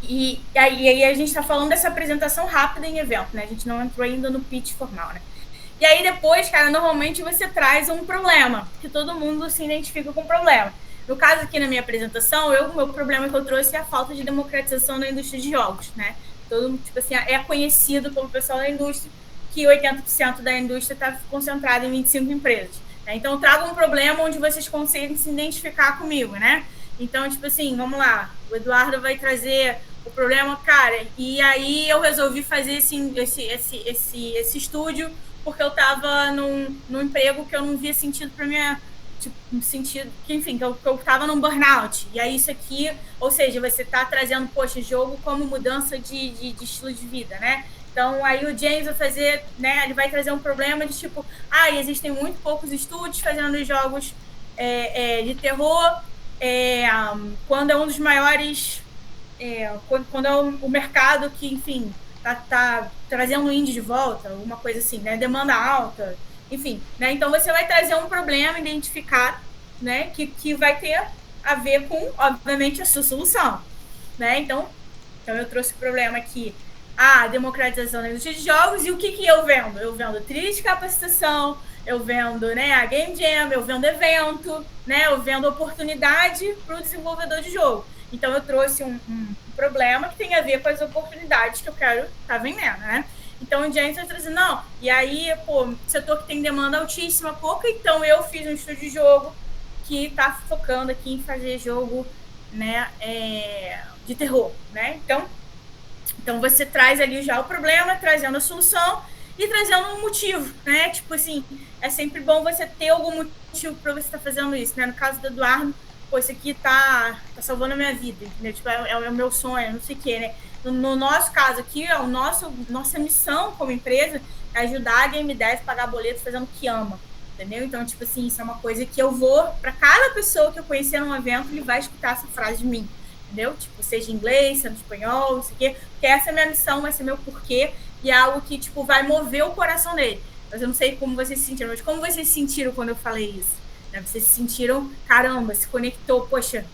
E aí a gente está falando dessa apresentação rápida em evento, né? A gente não entrou ainda no pitch formal, né? E aí depois, cara, normalmente você traz um problema, que todo mundo se identifica com o problema. No caso aqui na minha apresentação, o meu problema que eu trouxe é a falta de democratização da indústria de jogos, né? Todo, tipo assim, é conhecido pelo pessoal da indústria que 80% da indústria está concentrada em 25 empresas. Né? Então, eu trago um problema onde vocês conseguem se identificar comigo, né? Então, tipo assim, vamos lá. O Eduardo vai trazer o problema, cara, e aí eu resolvi fazer esse estúdio porque eu estava num emprego que eu não via sentido para minha... no sentido que, enfim, que eu tava num burnout. E aí isso aqui, ou seja, você tá trazendo, jogo como mudança de estilo de vida, né? Então, aí o James vai fazer, né, ele vai trazer um problema de tipo, existem muito poucos estúdios fazendo jogos de terror, quando é um dos maiores, quando é o mercado que, enfim, tá trazendo o indie de volta, alguma coisa assim, né? Demanda alta, enfim, né? Então você vai trazer um problema identificado, né? Que vai ter a ver com, obviamente, a sua solução, né? Então eu trouxe o problema aqui, a democratização da indústria de jogos, e o que eu vendo? Eu vendo trilha de capacitação, eu vendo, né, a Game Jam, eu vendo evento, né? Eu vendo oportunidade para o desenvolvedor de jogo. Então eu trouxe um problema que tem a ver com as oportunidades que eu quero estar vendendo, né? Então o James vai trazer, não, e aí, setor que tem demanda altíssima, pouca, então eu fiz um estúdio de jogo que está focando aqui em fazer jogo, né, de terror, né? Então você traz ali já o problema, trazendo a solução e trazendo um motivo, né? Tipo assim, é sempre bom você ter algum motivo para você estar fazendo isso, né? No caso do Eduardo, isso aqui tá salvando a minha vida, entendeu? Tipo, é o meu sonho, não sei o quê, né? No nosso caso aqui, nossa missão como empresa é ajudar a Game Dev a pagar boletos fazendo o que ama, entendeu? Então, tipo assim, isso é uma coisa que eu vou, para cada pessoa que eu conhecer num evento, ele vai escutar essa frase de mim, entendeu? Tipo, seja em inglês, seja em espanhol, não sei o quê, porque essa é a minha missão, vai ser meu porquê, e é algo que, tipo, vai mover o coração dele. Mas eu não sei como vocês se sentiram, mas como vocês se sentiram quando eu falei isso? Vocês se sentiram, caramba, se conectou, poxa,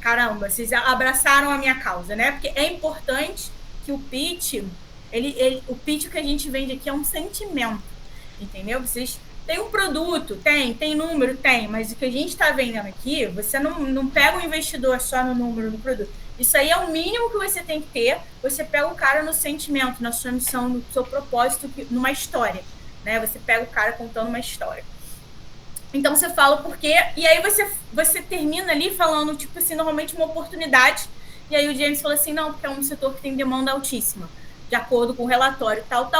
caramba, vocês abraçaram a minha causa, né? Porque é importante que o pitch, o pitch que a gente vende aqui é um sentimento, entendeu? Vocês têm um produto, tem número, mas o que a gente está vendendo aqui, você não pega um investidor só no número do produto. Isso aí é o mínimo que você tem que ter, você pega o cara no sentimento, na sua missão, no seu propósito, numa história, né? Você pega o cara contando uma história. Então você fala o porquê, e aí você termina ali falando, tipo assim, normalmente uma oportunidade, e aí o James falou assim, não, porque é um setor que tem demanda altíssima, de acordo com o relatório, tal,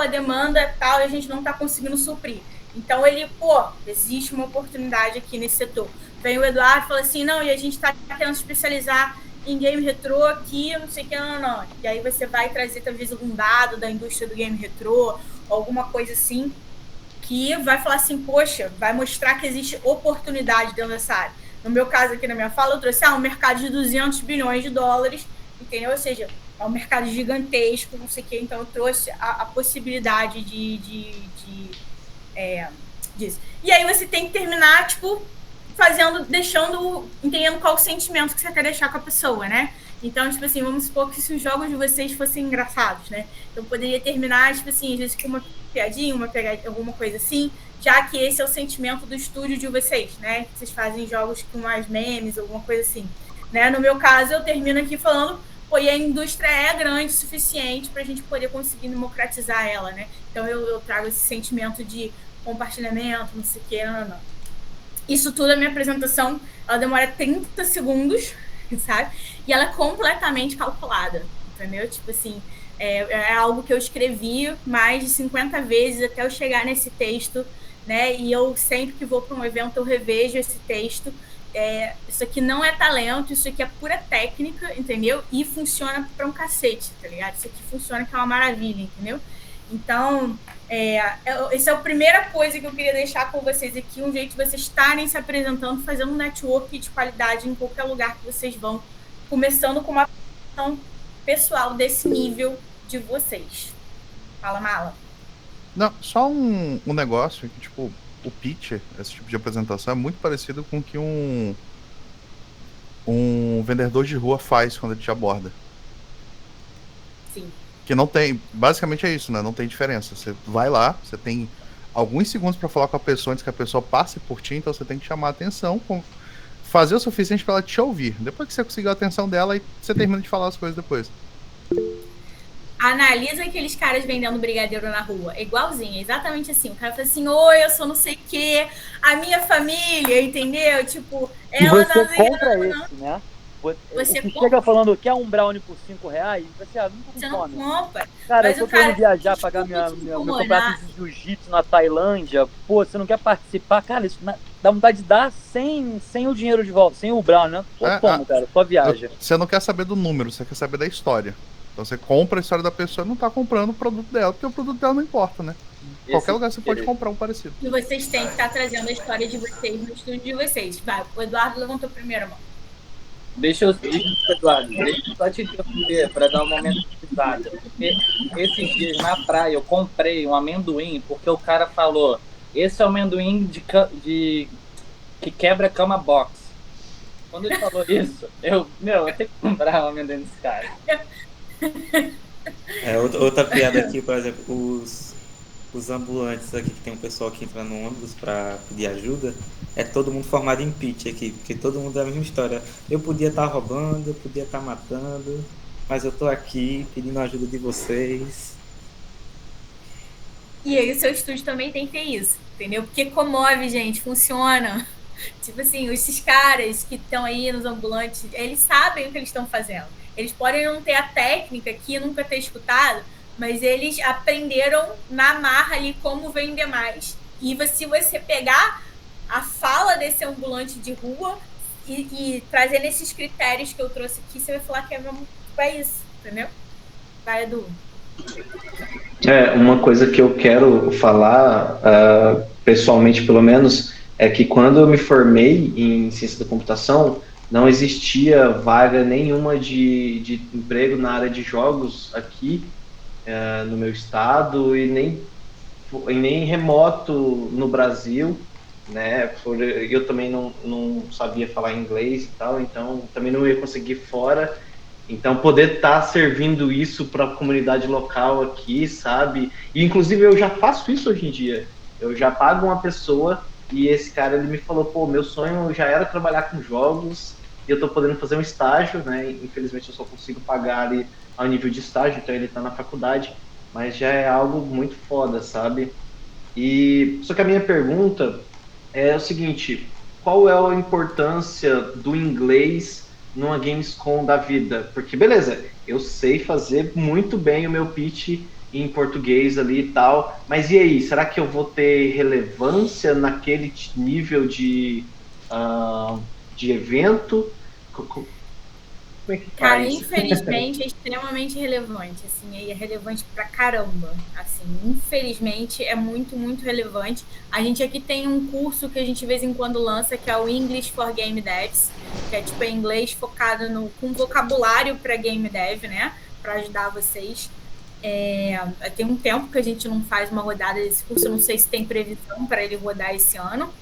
a demanda é tal, e a gente não está conseguindo suprir. Então ele, existe uma oportunidade aqui nesse setor. Vem o Eduardo e fala assim, não, e a gente está querendo se especializar em game retrô aqui, não sei o que, não. E aí você vai trazer talvez algum dado da indústria do game retrô, alguma coisa assim, que vai falar assim, poxa, vai mostrar que existe oportunidade dentro dessa área. No meu caso aqui na minha fala, eu trouxe um mercado de 200 bilhões de dólares, entendeu? Ou seja, é um mercado gigantesco, não sei o que, então eu trouxe a possibilidade disso. E aí você tem que terminar, tipo, entendendo qual o sentimento que você quer deixar com a pessoa, né? Então, tipo assim, vamos supor que se os jogos de vocês fossem engraçados, né? Eu poderia terminar, tipo assim, às vezes com uma piadinha, alguma coisa assim, já que esse é o sentimento do estúdio de vocês, né? Que vocês fazem jogos com mais memes, alguma coisa assim. Né? No meu caso, eu termino aqui falando, e a indústria é grande o suficiente para a gente poder conseguir democratizar ela, né? Então, eu trago esse sentimento de compartilhamento, não sei o que, não. Isso tudo, a minha apresentação, ela demora 30 segundos, sabe? E ela é completamente calculada, entendeu? Tipo assim, é algo que eu escrevi mais de 50 vezes até eu chegar nesse texto, né? E eu sempre que vou para um evento, eu revejo esse texto. Isso aqui não é talento, isso aqui é pura técnica, entendeu? E funciona para um cacete, tá ligado? Isso aqui funciona, que é uma maravilha, entendeu? Então, essa é a primeira coisa que eu queria deixar com vocês aqui, um jeito de vocês estarem se apresentando, fazendo um network de qualidade em qualquer lugar que vocês vão, começando com uma apresentação pessoal desse nível de vocês. Fala, Mala. Não, só um negócio que, tipo, o pitch, esse tipo de apresentação, é muito parecido com o que um vendedor de rua faz quando ele te aborda. Sim. Que não tem, basicamente é isso, né? Não tem diferença. Você vai lá, você tem alguns segundos para falar com a pessoa antes que a pessoa passe por ti, então você tem que chamar a atenção, fazer o suficiente para ela te ouvir. Depois que você conseguiu a atenção dela, aí você termina de falar as coisas depois. Analisa aqueles caras vendendo brigadeiro na rua. É igualzinho, exatamente assim. O cara fala assim, oi, eu sou não sei o quê, a minha família, entendeu? Tipo, ela você compra esse, né? Você chega falando, quer um brownie por R$5? Você não compra. Cara, eu tô querendo viajar, pagar meu contrato de jiu-jitsu na Tailândia. Pô, você não quer participar? Cara, isso dá vontade de dar sem o dinheiro de volta, sem o brownie, né? Pô, toma, cara, só viaja. Você não quer saber do número, você quer saber da história. Então você compra a história da pessoa e não tá comprando o produto dela, porque o produto dela não importa, né? Em qualquer lugar você pode comprar um parecido. E vocês têm que estar trazendo a história de vocês no estúdio de vocês. Vai, o Eduardo levantou primeiro, mano. Deixa eu só te interromper para dar um momento de risada. Porque esses dias na praia eu comprei um amendoim porque o cara falou: esse é o amendoim que quebra cama box. Quando ele falou isso, eu tenho que comprar um amendoim desse cara. Outra piada aqui, por exemplo, os ambulantes aqui, que tem um pessoal que entra no ônibus para pedir ajuda, é todo mundo formado em pitch aqui, porque todo mundo é a mesma história. Eu podia estar roubando, eu podia estar matando, mas eu tô aqui pedindo ajuda de vocês. E aí o seu estúdio também tem que ter isso, entendeu? Porque comove, gente, funciona. Tipo assim, esses caras que estão aí nos ambulantes, eles sabem o que eles estão fazendo. Eles podem não ter a técnica aqui, nunca ter escutado, mas eles aprenderam na marra ali como vender mais. E se você pegar a fala desse ambulante de rua e trazer nesses critérios que eu trouxe aqui, você vai falar que é isso, entendeu? Vai, Edu. Uma coisa que eu quero falar, pessoalmente pelo menos, é que quando eu me formei em ciência da computação, não existia vaga nenhuma de emprego na área de jogos aqui no meu estado e nem remoto no Brasil, né? Eu também não sabia falar inglês e tal, então também não ia conseguir fora. Então poder estar servindo isso para a comunidade local aqui, sabe? E inclusive eu já faço isso hoje em dia. Eu já pago uma pessoa e esse cara ele me falou, pô, meu sonho já era trabalhar com jogos e eu tô podendo fazer um estágio, né? Infelizmente eu só consigo pagar ali ao nível de estágio, então ele tá na faculdade, mas já é algo muito foda, sabe? E só que a minha pergunta é o seguinte: qual é a importância do inglês numa Gamescom da vida? Porque beleza, eu sei fazer muito bem o meu pitch em português ali e tal. Mas e aí, será que eu vou ter relevância naquele nível de evento? Como é que Cara, faz? infelizmente é extremamente relevante, assim, é relevante pra caramba, assim, infelizmente é muito, muito relevante. A gente aqui tem um curso que a gente de vez em quando lança, que é o English for Game Devs, que é tipo inglês focado com vocabulário para game dev, né, para ajudar vocês. Tem um tempo que a gente não faz uma rodada desse curso, eu não sei se tem previsão para ele rodar esse ano.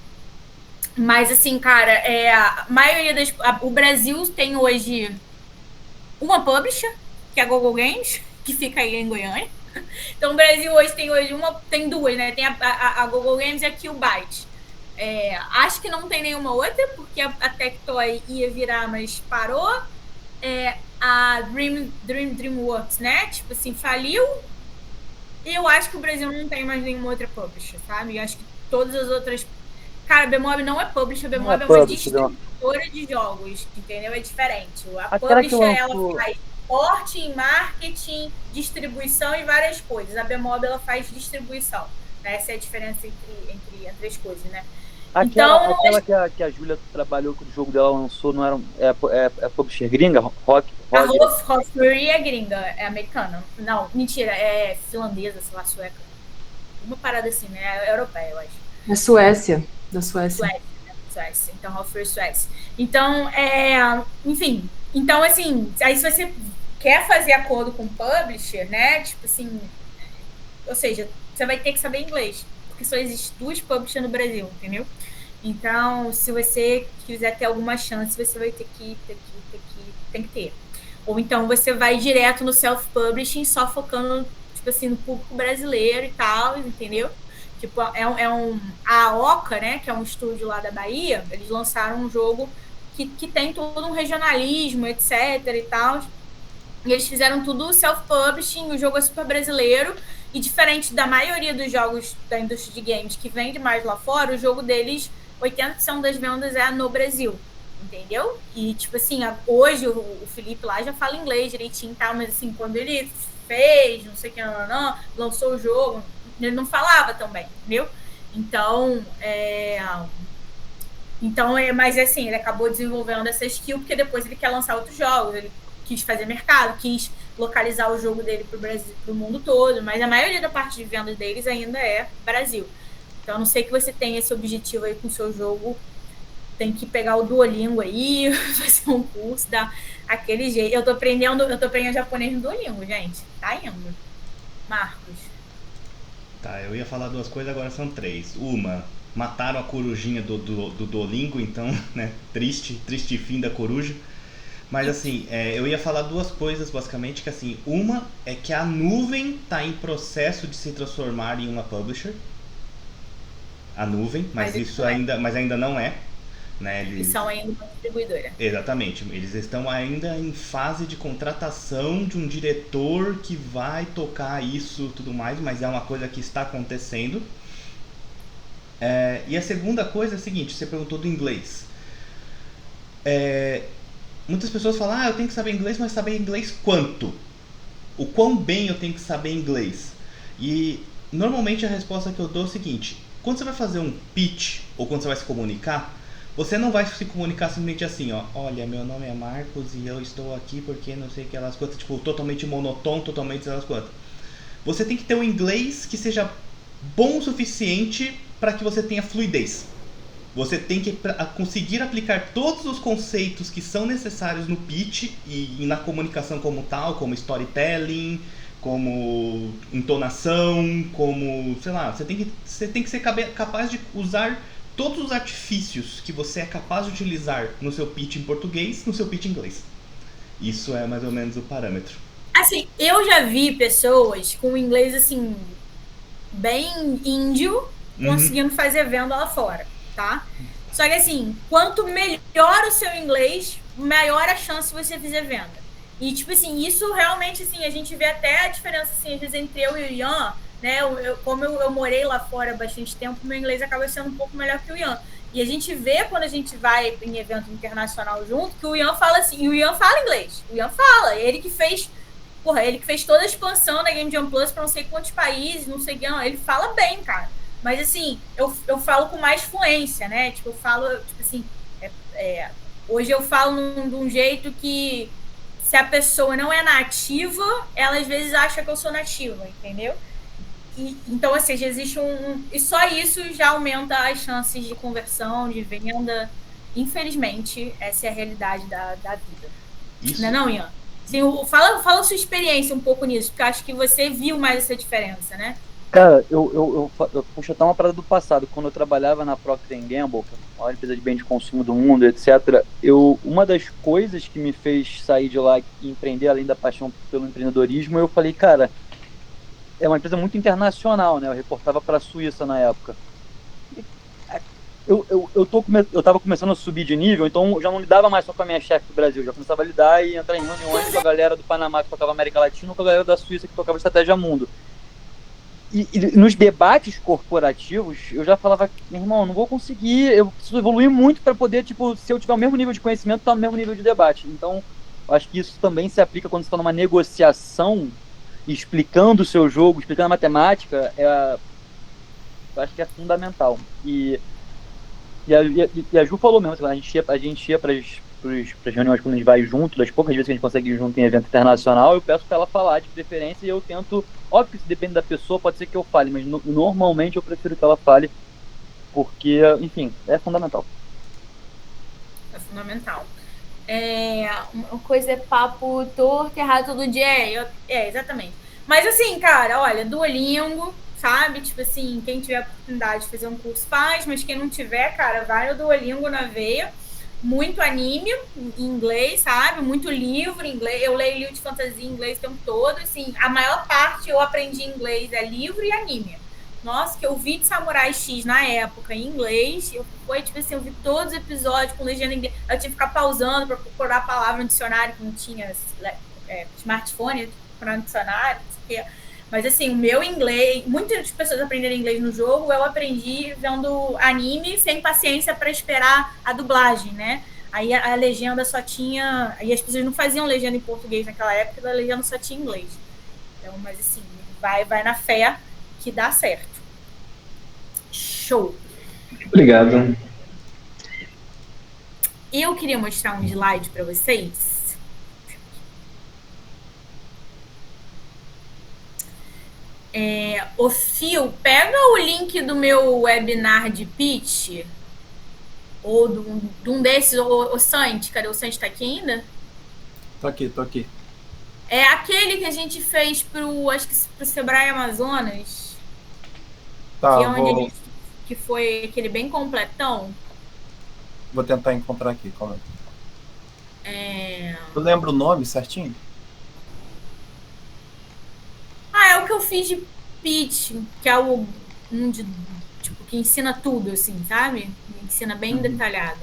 Mas, assim, cara, a maioria o Brasil tem hoje uma publisher, que é a Google Games, que fica aí em Goiânia. Então, o Brasil hoje tem duas, né? Tem a Google Games e a Killbyte. Acho que não tem nenhuma outra, porque a Tectoy ia virar, mas parou. A DreamWorks, né? Tipo assim, faliu. E eu acho que o Brasil não tem mais nenhuma outra publisher, sabe? Eu acho que todas as outras... Cara, a Bmob não é publisher, a Bmob é uma distribuidora de jogos, entendeu? É diferente. A publisher, ela faz porte, marketing, distribuição e várias coisas. A Bmob, ela faz distribuição. Né? Essa é a diferença entre as coisas, né? Aquela que a Júlia trabalhou, que o jogo dela lançou, não era a publisher gringa? A Rockfury é gringa, é americana. Não, mentira, é finlandesa, sei lá, sueca. Uma parada assim, né? É europeia, eu acho. É Suécia. Da Suécia. Suécia. Então, Rockfury Suécia. Então, enfim. Então, assim, aí se você quer fazer acordo com o publisher, né? Tipo assim, ou seja, você vai ter que saber inglês. Porque só existe 2 publishers no Brasil, entendeu? Então, se você quiser ter alguma chance, você vai tem que ter. Ou então você vai direto no self-publishing, só focando, tipo assim, no público brasileiro e tal, entendeu? Tipo, a Oca, né, que é um estúdio lá da Bahia, eles lançaram um jogo que tem todo um regionalismo, etc e tal. E eles fizeram tudo self-publishing, o jogo é super brasileiro. E diferente da maioria dos jogos da indústria de games que vende mais lá fora, o jogo deles, 80% das vendas é no Brasil, entendeu? E, tipo assim, hoje o Felipe lá já fala inglês direitinho e tal, mas assim, quando ele fez, não sei o que, lançou o jogo, ele não falava tão bem, entendeu? Então, mas assim, ele acabou desenvolvendo essa skill, porque depois ele quer lançar outros jogos, ele quis fazer mercado, quis localizar o jogo dele pro Brasil, pro mundo todo, mas a maioria da parte de vendas deles ainda é Brasil. Então, a não ser que você tenha esse objetivo aí com o seu jogo, tem que pegar o Duolingo aí, fazer um curso, dar aquele jeito. Eu tô aprendendo japonês no Duolingo, gente. Tá indo. Marcos. Tá, eu ia falar 2 coisas, agora são 3. Uma, mataram a corujinha do Duolingo, então, né, triste fim da coruja. Mas assim, eu ia falar 2 coisas basicamente, que assim, uma é que a nuvem tá em processo de se transformar em uma publisher. A nuvem, mas ainda não é. Né? Eles são ainda uma distribuidora. Exatamente, eles estão ainda em fase de contratação de um diretor que vai tocar isso tudo mais, mas é uma coisa que está acontecendo. E a segunda coisa é a seguinte, você perguntou do inglês. Muitas pessoas falam, eu tenho que saber inglês, mas saber inglês quanto? O quão bem eu tenho que saber inglês? E normalmente a resposta que eu dou é o seguinte, quando você vai fazer um pitch, ou quando você vai se comunicar, você não vai se comunicar simplesmente assim, olha, meu nome é Marcos e eu estou aqui porque não sei o que elas quantas, tipo, totalmente monotônico, totalmente elas quantas. Você tem que ter um inglês que seja bom o suficiente para que você tenha fluidez. Você tem que conseguir aplicar todos os conceitos que são necessários no pitch e na comunicação como tal, como storytelling, como entonação, como, sei lá, você tem que ser capaz de usar todos os artifícios que você é capaz de utilizar no seu pitch em português, no seu pitch em inglês. Isso é mais ou menos o parâmetro. Assim, eu já vi pessoas com inglês, assim, bem índio, conseguindo fazer venda lá fora, tá? Só que, assim, quanto melhor o seu inglês, maior a chance de você fazer venda. E, tipo assim, isso realmente, assim, a gente vê até a diferença, assim, às vezes entre eu e o Ian, né? Como eu morei lá fora há bastante tempo, meu inglês acaba sendo um pouco melhor que o Ian. E a gente vê, quando a gente vai em evento internacional junto, que o Ian fala assim, e o Ian fala inglês. O Ian fala, ele que fez Porra, ele que fez toda a expansão da Game Jam Plus pra não sei quantos países, não sei o que, não. Ele fala bem, cara. Mas, assim, eu falo com mais fluência, né? Tipo, eu falo, tipo assim, hoje eu falo de um jeito que, se a pessoa não é nativa, ela às vezes acha que eu sou nativa, entendeu? Então, assim, existe e só isso já aumenta as chances de conversão, de venda. Infelizmente, essa é a realidade da vida. Isso. Não é não, Ian? Assim, fala a sua experiência um pouco nisso, porque eu acho que você viu mais essa diferença, né? Cara, eu puxo até uma parada do passado. Quando eu trabalhava na Procter & Gamble, a maior empresa de bem de consumo do mundo, etc., uma das coisas que me fez sair de lá e empreender, além da paixão pelo empreendedorismo, eu falei, cara, é uma empresa muito internacional, né? Eu reportava para a Suíça na época. Eu tava começando a subir de nível, então eu já não lidava mais só com a minha chefe do Brasil, já começava a lidar e entrar em reuniões com a galera do Panamá que tocava América Latina, com a galera da Suíça que tocava Estratégia Mundo. E nos debates corporativos, eu já falava, meu irmão, não vou conseguir, eu preciso evoluir muito para poder, tipo, se eu tiver o mesmo nível de conhecimento, estar no mesmo nível de debate. Então, eu acho que isso também se aplica quando você está numa negociação, explicando o seu jogo, explicando a matemática, eu acho que é fundamental. E a Ju falou mesmo, a gente ia para as reuniões quando a gente vai junto, das poucas vezes que a gente consegue ir junto em evento internacional, eu peço para ela falar de preferência e eu tento, óbvio que isso depende da pessoa, pode ser que eu fale, mas normalmente eu prefiro que ela fale, porque, enfim, é fundamental. É fundamental. Uma coisa é papo torto, errado todo dia, exatamente. Mas assim, cara, olha, Duolingo, sabe? Tipo assim, quem tiver a oportunidade de fazer um curso faz, mas quem não tiver, cara, vai no Duolingo na veia. Muito anime em inglês, sabe? Muito livro em inglês. Eu leio livro de fantasia em inglês o tempo todo. Assim, a maior parte eu aprendi em inglês é livro e anime. Nossa, que eu vi de Samurai X na época em inglês. Eu vi todos os episódios com legenda em inglês. Eu tive que ficar pausando para procurar a palavra no dicionário, que não tinha smartphone, procurar no dicionário, não sei o quê. Mas assim, o meu inglês, muitas pessoas aprenderam inglês no jogo, eu aprendi vendo anime sem paciência para esperar a dublagem, né? Aí a legenda só tinha... Aí as pessoas não faziam legenda em português naquela época, a legenda só tinha inglês. Então, mas assim, vai na fé que dá certo. Show! Obrigado. Eu queria mostrar um slide para vocês. O Fio, pega o link do meu webinar de pitch, ou de um desses, o Santi, cadê o Santi? Tá aqui ainda? Tô aqui. É aquele que a gente fez pro Sebrae Amazonas. Tá, que foi aquele bem completão. Vou tentar encontrar aqui, calma aí. Tu lembra o nome certinho? É o que eu fiz de pitch, que é que ensina tudo, assim, sabe? Ensina bem detalhado.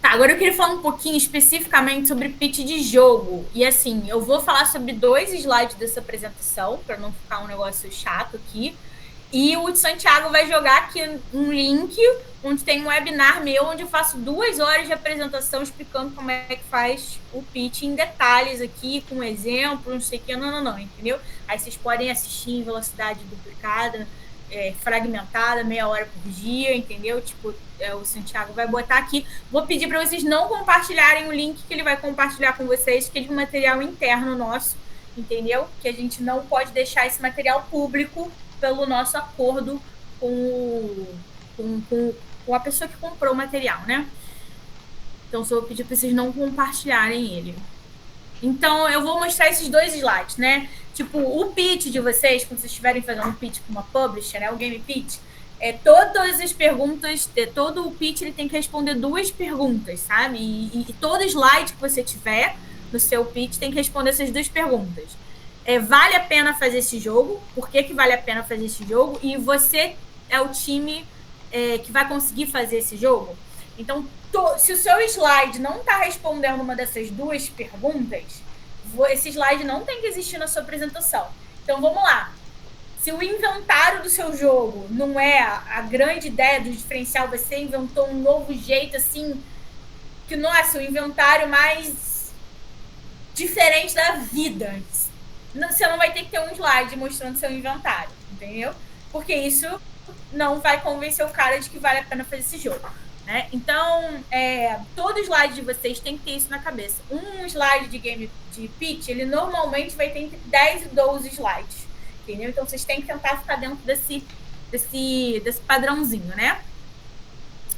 Tá, agora eu queria falar um pouquinho especificamente sobre pitch de jogo. E assim, eu vou falar sobre 2 slides dessa apresentação, para não ficar um negócio chato aqui. E o Santiago vai jogar aqui um link onde tem um webinar meu, onde eu faço 2 horas de apresentação explicando como é que faz o pitch em detalhes aqui, com exemplo, não sei o que, não, entendeu? Aí vocês podem assistir em velocidade duplicada, fragmentada, meia hora por dia, entendeu? Tipo, o Santiago vai botar aqui. Vou pedir para vocês não compartilharem o link que ele vai compartilhar com vocês, que é de um material interno nosso, entendeu? Que a gente não pode deixar esse material público pelo nosso acordo com a pessoa que comprou o material, né? Então, só vou pedir para vocês não compartilharem ele. Então, eu vou mostrar esses 2 slides, né? Tipo, o pitch de vocês, quando vocês estiverem fazendo um pitch com uma publisher, né? O game pitch, todas as perguntas, todo o pitch ele tem que responder 2 perguntas, sabe? E todo slide que você tiver no seu pitch tem que responder essas 2 perguntas. Vale a pena fazer esse jogo? Por que vale a pena fazer esse jogo? E você é o time que vai conseguir fazer esse jogo? Então, se o seu slide não está respondendo uma dessas 2 perguntas, esse slide não tem que existir na sua apresentação. Então, vamos lá. Se o inventário do seu jogo não é a grande ideia do diferencial, você inventou um novo jeito, assim, que, nossa, o inventário mais diferente da vida. Você não vai ter que ter um slide mostrando seu inventário, entendeu? Porque isso não vai convencer o cara de que vale a pena fazer esse jogo, né? Então, todo slide de vocês tem que ter isso na cabeça. Um slide de pitch, ele normalmente vai ter entre 10 e 12 slides, entendeu? Então, vocês têm que tentar ficar dentro desse padrãozinho, né?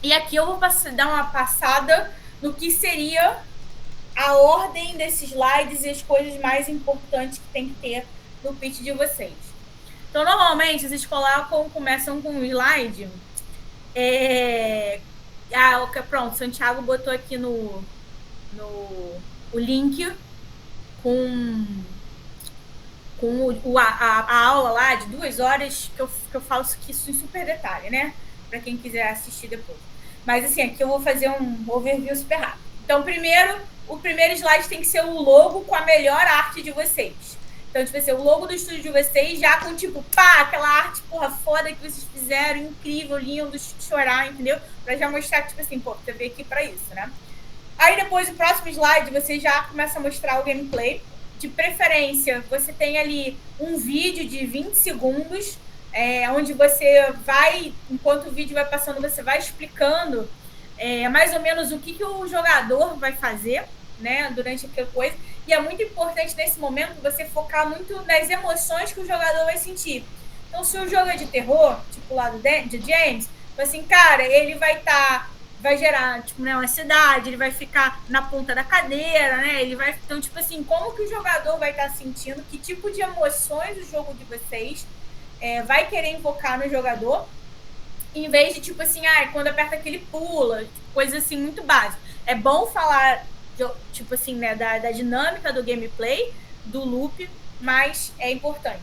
E aqui eu vou dar uma passada no que seria a ordem desses slides e as coisas mais importantes que tem que ter no pitch de vocês. Então, normalmente, vocês começam com um slide. Pronto, Santiago botou aqui o link com a aula lá de 2 horas, que eu falo isso em super detalhe, né? Para quem quiser assistir depois. Mas, assim, aqui eu vou fazer um overview super rápido. Então, o primeiro slide tem que ser o logo com a melhor arte de vocês. Então, tipo assim, o logo do estúdio de vocês já com, tipo, aquela arte, foda que vocês fizeram, incrível, lindo, de chorar, entendeu? Pra já mostrar, tipo assim, você veio aqui pra isso, né? Aí, depois, o próximo slide, você já começa a mostrar o gameplay. De preferência, você tem ali um vídeo de 20 segundos, onde você vai, enquanto o vídeo vai passando, você vai explicando mais ou menos o que o jogador vai fazer, né, durante aquela coisa. E é muito importante nesse momento você focar muito nas emoções que o jogador vai sentir. Então, se o jogo é de terror, tipo lá de James, assim, cara, ele vai gerar, tipo, né, uma ansiedade, ele vai ficar na ponta da cadeira, né? Então, tipo assim, como que o jogador vai estar sentindo, que tipo de emoções o jogo de vocês vai querer invocar no jogador, em vez de, tipo assim, quando aperta aquele pula, coisa assim, muito básica. É bom falar, tipo assim, né, da dinâmica do gameplay, do loop, mas é importante.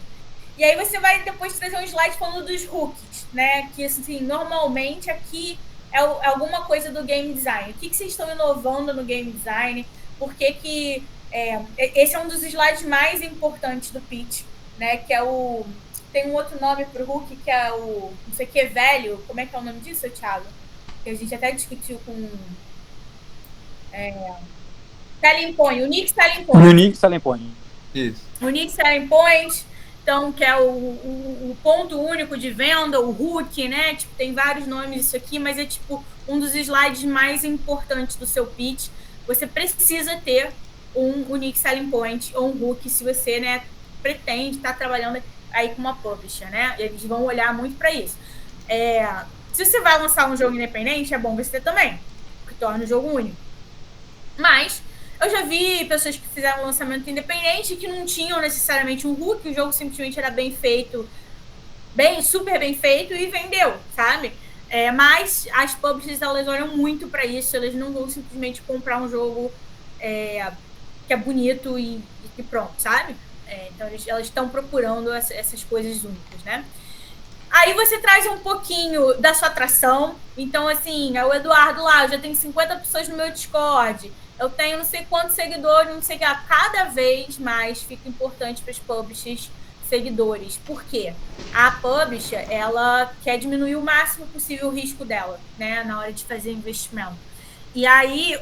E aí você vai depois trazer um slide falando dos hooks, né? Que, assim, normalmente aqui é alguma coisa do game design. O que vocês estão inovando no game design? Por que esse é um dos slides mais importantes do pitch, né? Que é tem um outro nome para o hook, que é o não sei o que velho. Como é que é o nome disso, Thiago? Que a gente até discutiu com Selling Point, Unique Selling Point. Unique Selling Point. Isso. Unique Selling Point, então, que é o ponto único de venda, o hook, né? Tipo, tem vários nomes isso aqui, mas é tipo um dos slides mais importantes do seu pitch. Você precisa ter um Unique Selling Point ou um hook se você, né, pretende estar trabalhando aí com uma publisher, né? Eles vão olhar muito para isso. Se você vai lançar um jogo independente, é bom você ter também, que torna o jogo único. Mas eu já vi pessoas que fizeram um lançamento independente que não tinham necessariamente um hook, o jogo simplesmente era bem feito, super bem feito e vendeu, sabe? Mas as publishers, elas olham muito para isso, elas não vão simplesmente comprar um jogo que é bonito e pronto, sabe? Então elas estão procurando essas coisas únicas, né? Aí você traz um pouquinho da sua atração. Então, assim, o Eduardo lá, eu já tenho 50 pessoas no meu Discord, eu tenho não sei quantos seguidores, não sei o que. Cada vez mais fica importante para os publishers seguidores. Por quê? A publisher, ela quer diminuir o máximo possível o risco dela, né, na hora de fazer investimento. E aí,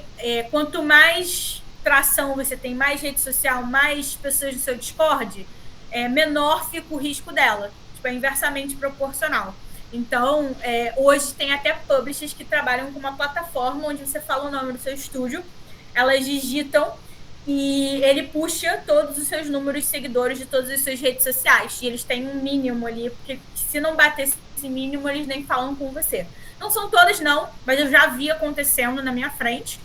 quanto mais tração você tem, mais rede social, mais pessoas no seu Discord, menor fica o risco dela. Tipo, é inversamente proporcional. Então, hoje tem até publishers que trabalham com uma plataforma onde você fala o nome do seu estúdio, elas digitam e ele puxa todos os seus números de seguidores de todas as suas redes sociais. E eles têm um mínimo ali, porque se não bater esse mínimo, eles nem falam com você. Não são todas, não, mas eu já vi acontecendo na minha frente.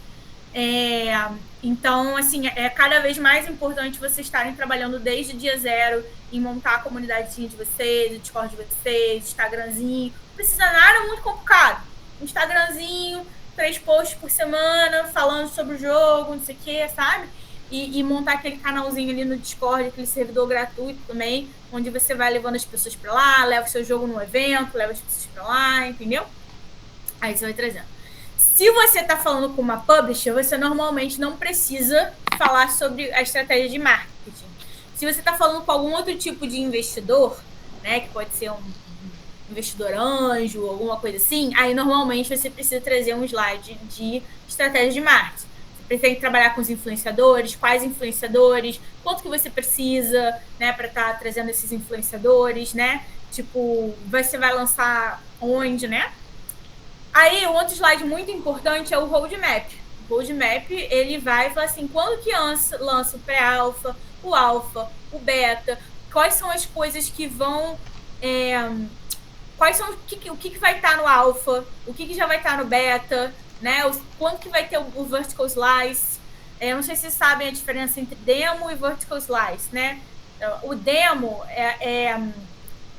Então, assim, é cada vez mais importante vocês estarem trabalhando desde o dia zero em montar a comunidadezinha de vocês, o Discord de vocês, Instagramzinho. Não precisa nada muito complicado. Um Instagramzinho, 3 posts por semana, falando sobre o jogo, não sei o que, sabe? E montar aquele canalzinho ali no Discord, aquele servidor gratuito também, onde você vai levando as pessoas pra lá, leva o seu jogo num evento, leva as pessoas pra lá, entendeu? Aí você vai trazendo. Se você está falando com uma publisher, você normalmente não precisa falar sobre a estratégia de marketing. Se você está falando com algum outro tipo de investidor, né, que pode ser um investidor anjo, alguma coisa assim, aí normalmente você precisa trazer um slide de estratégia de marketing. Você tem que trabalhar com os influenciadores, quais influenciadores, quanto que você precisa, né, para estar trazendo esses influenciadores, né? Tipo, você vai lançar onde, né? Aí, um outro slide muito importante é o roadmap. O roadmap, ele vai falar assim, quando que lança o pré-alpha, o alpha, o beta, quais são as coisas que vão... quais são o que vai estar no alpha, o que já vai estar no beta, né? Quando que vai ter o vertical slice. Eu não sei se vocês sabem a diferença entre demo e vertical slice, né? O demo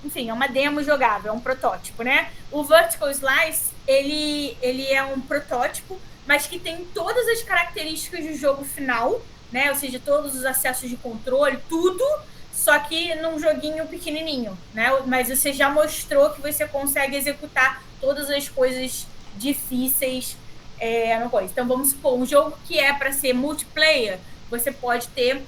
enfim, é uma demo jogável, é um protótipo, né? O vertical slice, ele é um protótipo, mas que tem todas as características do jogo final, né? Ou seja, todos os acessos de controle, tudo, só que num joguinho pequenininho, né? Mas você já mostrou que você consegue executar todas as coisas difíceis no coisa. Então, vamos supor, um jogo que é para ser multiplayer, você pode ter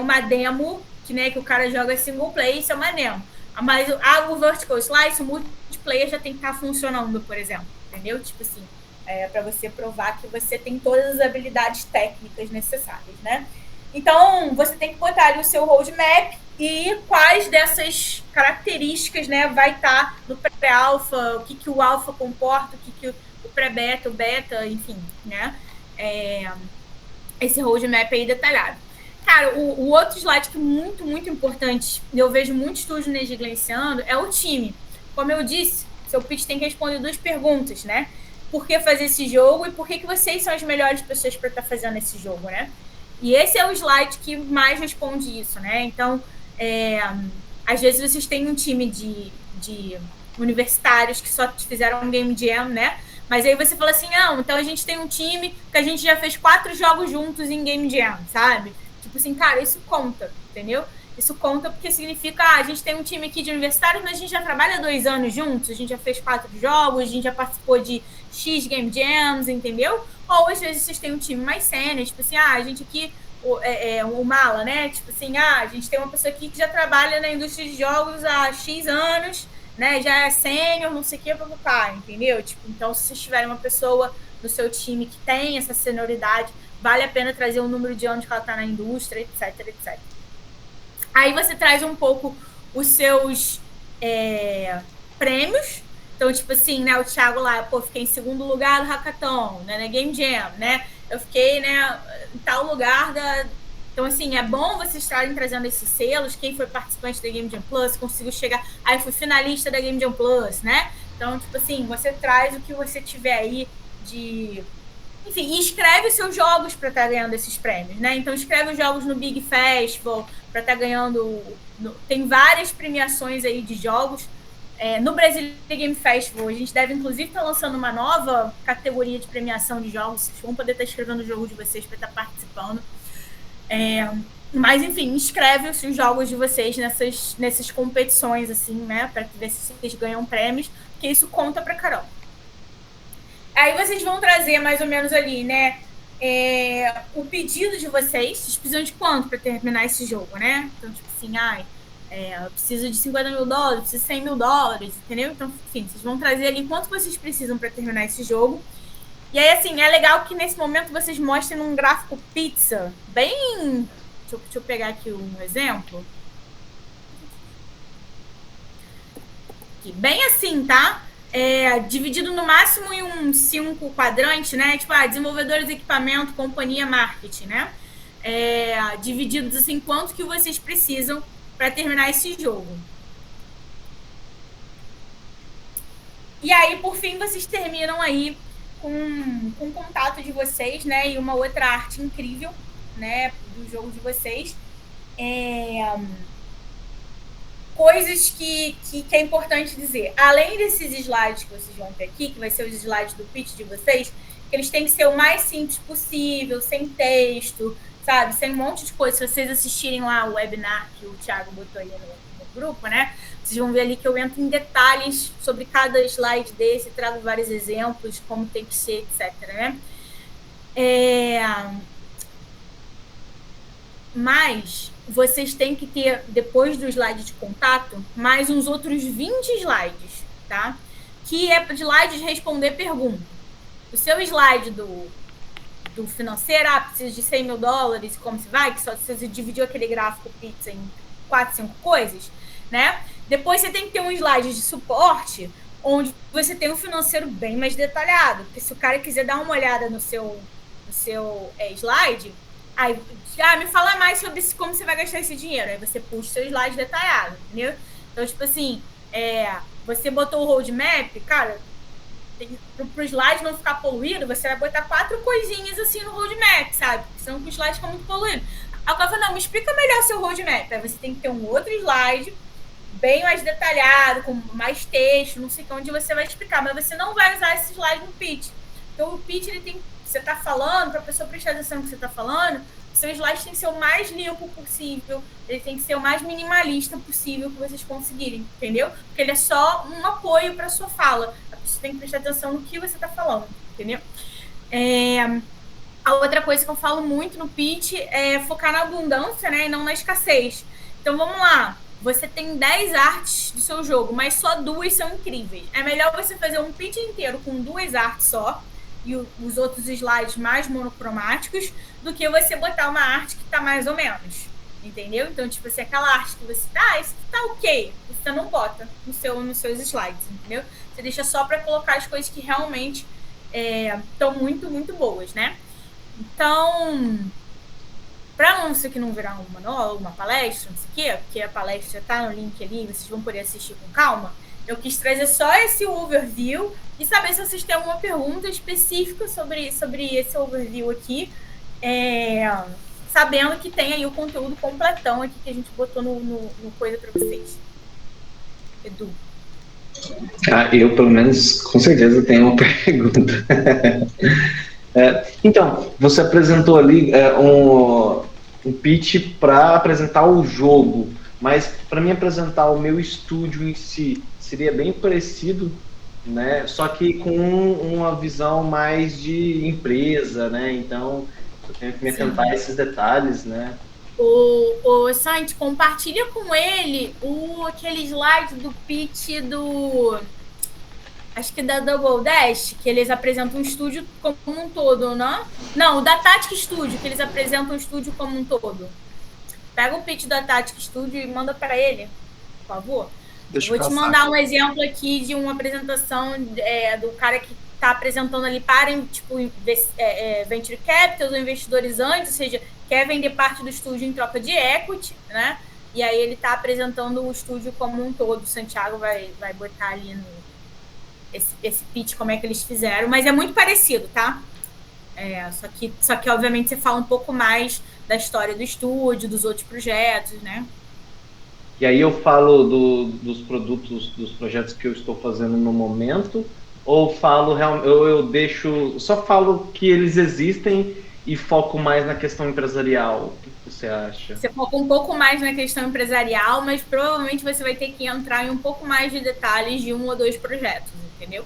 uma demo, que o cara joga single player, isso é uma demo. Mas o vertical slice, o multiplayer já tem que estar funcionando, por exemplo, entendeu? Tipo assim, para você provar que você tem todas as habilidades técnicas necessárias, né? Então, você tem que botar ali o seu roadmap e quais dessas características, né, vai estar no pré-alpha, o que o alpha comporta, o que o pré-beta, o beta, enfim, né? Esse roadmap aí detalhado. Cara, o outro slide que é muito, muito importante, e eu vejo muito estúdio negligenciando, é o time. Como eu disse, seu pitch tem que responder 2 perguntas, né? Por que fazer esse jogo e por que vocês são as melhores pessoas para estar fazendo esse jogo, né? E esse é o slide que mais responde isso, né? Então, às vezes vocês têm um time de universitários que só fizeram um game jam, né? Mas aí você fala assim, não, então a gente tem um time que a gente já fez 4 jogos juntos em game jam, sabe? Tipo assim, cara, isso conta, entendeu? Isso conta porque significa, a gente tem um time aqui de universitários, mas a gente já trabalha 2 anos juntos, a gente já fez 4 jogos, a gente já participou de X game jams, entendeu? Ou às vezes vocês têm um time mais sênior, tipo assim, a gente aqui, o Mala, né? Tipo assim, a gente tem uma pessoa aqui que já trabalha na indústria de jogos há X anos, né? Já é sênior, não sei o que, pra entendeu? Tipo, então, se vocês tiverem uma pessoa no seu time que tem essa senioridade, vale a pena trazer o número de anos que ela está na indústria, etc, etc. Aí você traz um pouco os seus prêmios. Então, tipo assim, né, o Thiago lá, fiquei em 2º lugar do Hackathon, né, na Game Jam, né? Eu fiquei, né, em tal lugar da... Então, assim, é bom vocês estarem trazendo esses selos. Quem foi participante da Game Jam Plus conseguiu chegar... Aí, fui finalista da Game Jam Plus, né? Então, tipo assim, você traz o que você tiver aí de... Enfim, e escreve os seus jogos para estar ganhando esses prêmios, né? Então, escreve os jogos no Big Festival para estar ganhando... Tem várias premiações aí de jogos. No Brasília Game Festival, a gente deve, inclusive, estar lançando uma nova categoria de premiação de jogos. Vocês vão poder estar escrevendo o jogo de vocês para estar participando. Mas, enfim, escreve os jogos de vocês nessas competições, assim, né? Para ver se vocês ganham prêmios, porque isso conta pra caramba. Aí vocês vão trazer mais ou menos ali, né? O pedido de vocês. Vocês precisam de quanto para terminar esse jogo, né? Então, tipo assim, eu preciso de $50 mil, preciso de $100 mil, entendeu? Então, enfim, vocês vão trazer ali quanto vocês precisam para terminar esse jogo. E aí, assim, é legal que nesse momento vocês mostrem num gráfico pizza bem... Deixa eu pegar aqui um exemplo. Aqui, bem assim, tá? Dividido no máximo em uns 5 quadrantes, né? Tipo, desenvolvedores, equipamento, companhia, marketing, né? Divididos assim, quanto que vocês precisam para terminar esse jogo. E aí, por fim, vocês terminam aí com o contato de vocês, né? E uma outra arte incrível, né? Do jogo de vocês. Coisas que é importante dizer. Além desses slides que vocês vão ter aqui, que vai ser os slides do pitch de vocês, que eles têm que ser o mais simples possível, sem texto, sabe? Sem um monte de coisa. Se vocês assistirem lá o webinar que o Thiago botou aí no grupo, né? Vocês vão ver ali que eu entro em detalhes sobre cada slide desse, trago vários exemplos, como tem que ser, etc, né? Mas vocês têm que ter, depois do slide de contato, mais uns outros 20 slides, tá? Que é slide de responder pergunta. O seu slide do financeiro, precisa de $100 mil, como se vai, que só você dividiu aquele gráfico pizza em 4, 5 coisas, né? Depois você tem que ter um slide de suporte, onde você tem um financeiro bem mais detalhado. Porque se o cara quiser dar uma olhada no seu slide, aí me fala mais sobre como você vai gastar esse dinheiro. Aí você puxa o seu slide detalhado, entendeu? Então, tipo assim, você botou o roadmap, cara, pro slide não ficar poluído, você vai botar 4 coisinhas assim no roadmap, sabe? Senão o slide fica muito poluído. Aí o cara fala, não, me explica melhor o seu roadmap. Aí você tem que ter um outro slide bem mais detalhado, com mais texto, não sei onde você vai explicar, mas você não vai usar esse slide no pitch. Então o pitch, ele tem, você tá falando, para a pessoa prestar atenção no que você tá falando, o seu slide tem que ser o mais limpo possível, ele tem que ser o mais minimalista possível que vocês conseguirem, entendeu? Porque ele é só um apoio para sua fala. A pessoa tem que prestar atenção no que você tá falando, entendeu? A outra coisa que eu falo muito no pitch é focar na abundância, né, e não na escassez. Então vamos lá. Você tem 10 artes do seu jogo, mas só 2 são incríveis. É melhor você fazer um pitch inteiro com 2 artes só e os outros slides mais monocromáticos do que você botar uma arte que tá mais ou menos. Entendeu? Então, tipo assim, aquela arte que você isso tá ok, você não bota nos seus slides, entendeu? Você deixa só para colocar as coisas que realmente estão muito, muito boas, né? Então, para não ser que não virar uma palestra, não sei o quê, porque a palestra tá no link ali, vocês vão poder assistir com calma, eu quis trazer só esse overview e saber se vocês têm alguma pergunta específica sobre esse overview aqui, sabendo que tem aí o conteúdo completão aqui que a gente botou no coisa para vocês. Edu. Eu, pelo menos, com certeza tenho uma pergunta. Então, você apresentou ali um pitch para apresentar o jogo, mas para mim apresentar o meu estúdio em si seria bem parecido, né? Só que com uma visão mais de empresa, né? Então eu tenho que me atentar a esses detalhes, né? O Santi, compartilha com ele aquele slide do pitch acho que da Double Dash, que eles apresentam um estúdio como um todo, não? Não, o da Tactic Studio, que eles apresentam o estúdio como um todo. Pega o pitch da Tactic Studio e manda para ele, por favor. Vou te mandar um exemplo aqui de uma apresentação do cara que está apresentando ali para Venture Capital, ou investidores antes, ou seja, quer vender parte do estúdio em troca de equity, né? E aí ele está apresentando o estúdio como um todo. O Santiago vai botar ali esse pitch, como é que eles fizeram, mas é muito parecido, tá? Só que obviamente você fala um pouco mais da história do estúdio, dos outros projetos, né? E aí eu falo dos produtos, dos projetos que eu estou fazendo no momento, ou só falo que eles existem e foco mais na questão empresarial? O que você acha? Você foca um pouco mais na questão empresarial, mas provavelmente você vai ter que entrar em um pouco mais de detalhes de 1 ou 2 projetos, entendeu?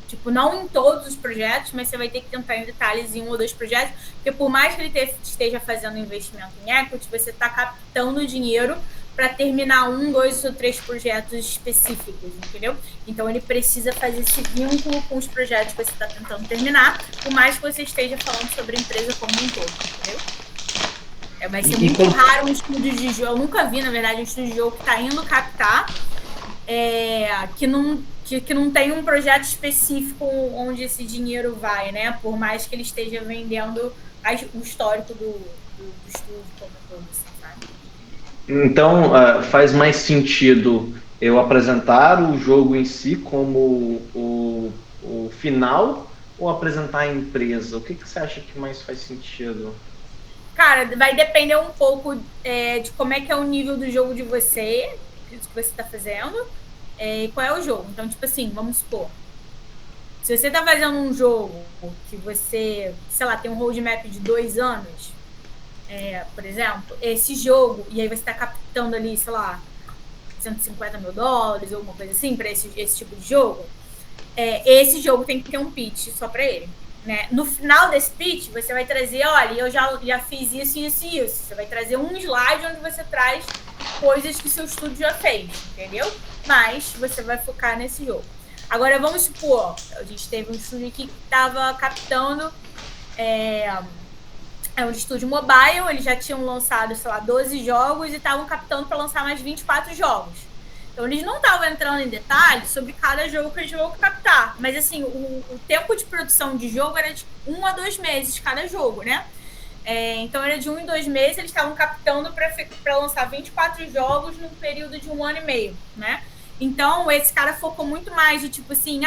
Tipo, não em todos os projetos, mas você vai ter que entrar em detalhes em 1 ou 2 projetos, porque por mais que ele esteja fazendo investimento em equity, você está captando dinheiro para terminar 1, 2 ou 3 projetos específicos, entendeu? Então ele precisa fazer esse vínculo com os projetos que você está tentando terminar, por mais que você esteja falando sobre a empresa como um todo, entendeu? Vai ser muito raro um estúdio de jogo, eu nunca vi, na verdade, um estúdio de jogo que está indo captar, que não tem um projeto específico onde esse dinheiro vai, né? Por mais que ele esteja vendendo o histórico do estúdio como um todo, assim, sabe? Então, faz mais sentido eu apresentar o jogo em si como o final ou apresentar a empresa? O que você acha que mais faz sentido? Cara, vai depender um pouco de como é que é o nível do jogo de você, do que você está fazendo, e qual é o jogo. Então, tipo assim, vamos supor, se você está fazendo um jogo que você, sei lá, tem um roadmap de 2 anos, por exemplo, esse jogo, e aí você está captando ali, sei lá, $150 mil, ou alguma coisa assim, para esse tipo de jogo, esse jogo tem que ter um pitch só para ele, né? No final desse pitch, você vai trazer, olha, eu já fiz isso, isso e isso. Você vai trazer um slide onde você traz coisas que seu estúdio já fez, entendeu? Mas você vai focar nesse jogo. Agora, vamos supor, a gente teve um estúdio aqui que estava captando... É um estúdio mobile, eles já tinham lançado, sei lá, 12 jogos e estavam captando para lançar mais 24 jogos. Então, eles não estavam entrando em detalhes sobre cada jogo que eles vão captar. Mas, assim, o tempo de produção de jogo era de 1 a 2 meses cada jogo, né? Então, era de 1 em 2 meses, eles estavam captando para lançar 24 jogos num período de 1 ano e meio, né? Então, esse cara focou muito mais de, tipo assim,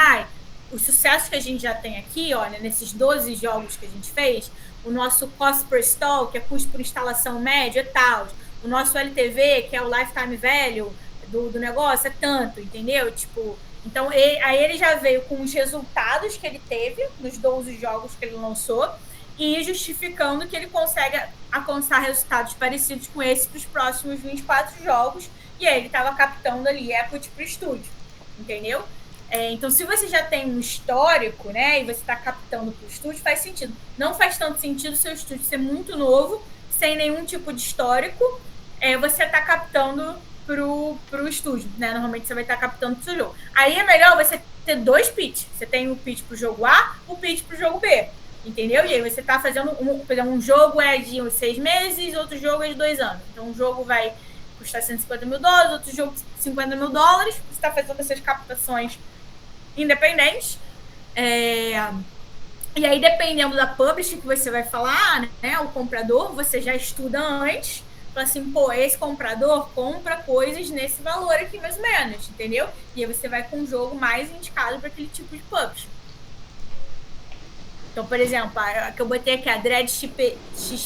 os sucessos que a gente já tem aqui, olha, nesses 12 jogos que a gente fez, o nosso cost per install, que é custo por instalação médio, é tal. O nosso LTV, que é o lifetime value do negócio, é tanto, entendeu? Tipo, então, aí ele já veio com os resultados que ele teve nos 12 jogos que ele lançou e justificando que ele consegue alcançar resultados parecidos com esse para os próximos 24 jogos. E aí ele estava captando ali equity para o estúdio, entendeu? Então, se você já tem um histórico, né, e você está captando para o estúdio, faz sentido. Não faz tanto sentido o seu estúdio ser muito novo, sem nenhum tipo de histórico, você está captando para o estúdio, né? Normalmente você vai estar captando para o seu jogo. Aí é melhor você ter 2 pitches. Você tem o pitch para o jogo A, o pitch para o jogo B, entendeu? E aí você está fazendo, por exemplo, um jogo é de 6 meses, outro jogo é de 2 anos. Então, um jogo vai custar $150 mil, outro jogo $50 mil. Você está fazendo essas captações independentes. E aí, dependendo da publisher que você vai falar, né, o comprador, você já estuda antes, fala assim, esse comprador compra coisas nesse valor aqui, mais ou menos, entendeu? E aí você vai com um jogo mais indicado para aquele tipo de publisher. Então, por exemplo, a que eu botei aqui, a Dread XP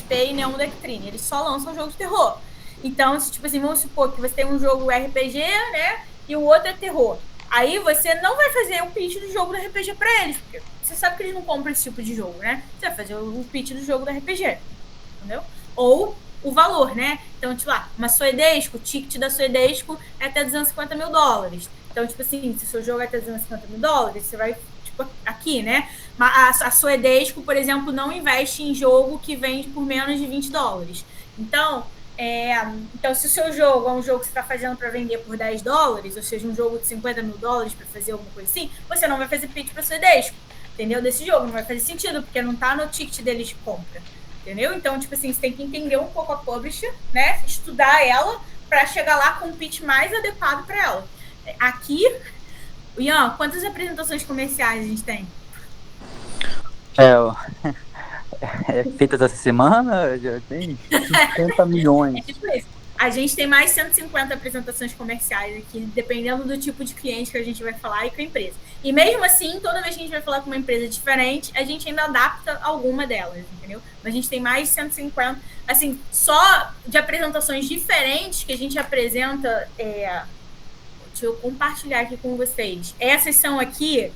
e Neon Doctrine, eles só lançam jogos de terror. Então, tipo assim, vamos supor que você tem um jogo RPG, né, e o outro é terror. Aí você não vai fazer o pitch do jogo do RPG pra eles, porque você sabe que eles não compram esse tipo de jogo, né? Você vai fazer o pitch do jogo do RPG, entendeu? Ou o valor, né? Então, tipo lá, uma Suedesco, o ticket da Suedesco é até $250 mil. Então, tipo assim, se o seu jogo é até $250 mil, você vai, tipo, aqui, né? A Suedesco, por exemplo, não investe em jogo que vende por menos de $20. Então, se o seu jogo é um jogo que você está fazendo para vender por $10, ou seja, um jogo de $50 mil para fazer alguma coisa assim, você não vai fazer pitch para Suedesco, entendeu? Desse jogo, não vai fazer sentido, porque não está no ticket deles de compra, entendeu? Então, tipo assim, você tem que entender um pouco a publisher, né? Estudar ela para chegar lá com um pitch mais adequado para ela. Aqui, Ian, quantas apresentações comerciais a gente tem? Feitas essa semana, já tem 50 milhões. É tipo isso. A gente tem mais 150 apresentações comerciais aqui, dependendo do tipo de cliente que a gente vai falar e com a empresa. E mesmo assim, toda vez que a gente vai falar com uma empresa diferente, a gente ainda adapta alguma delas, entendeu? Mas a gente tem mais de 150, assim, só de apresentações diferentes que a gente apresenta. Deixa eu compartilhar aqui com vocês. Essas são aqui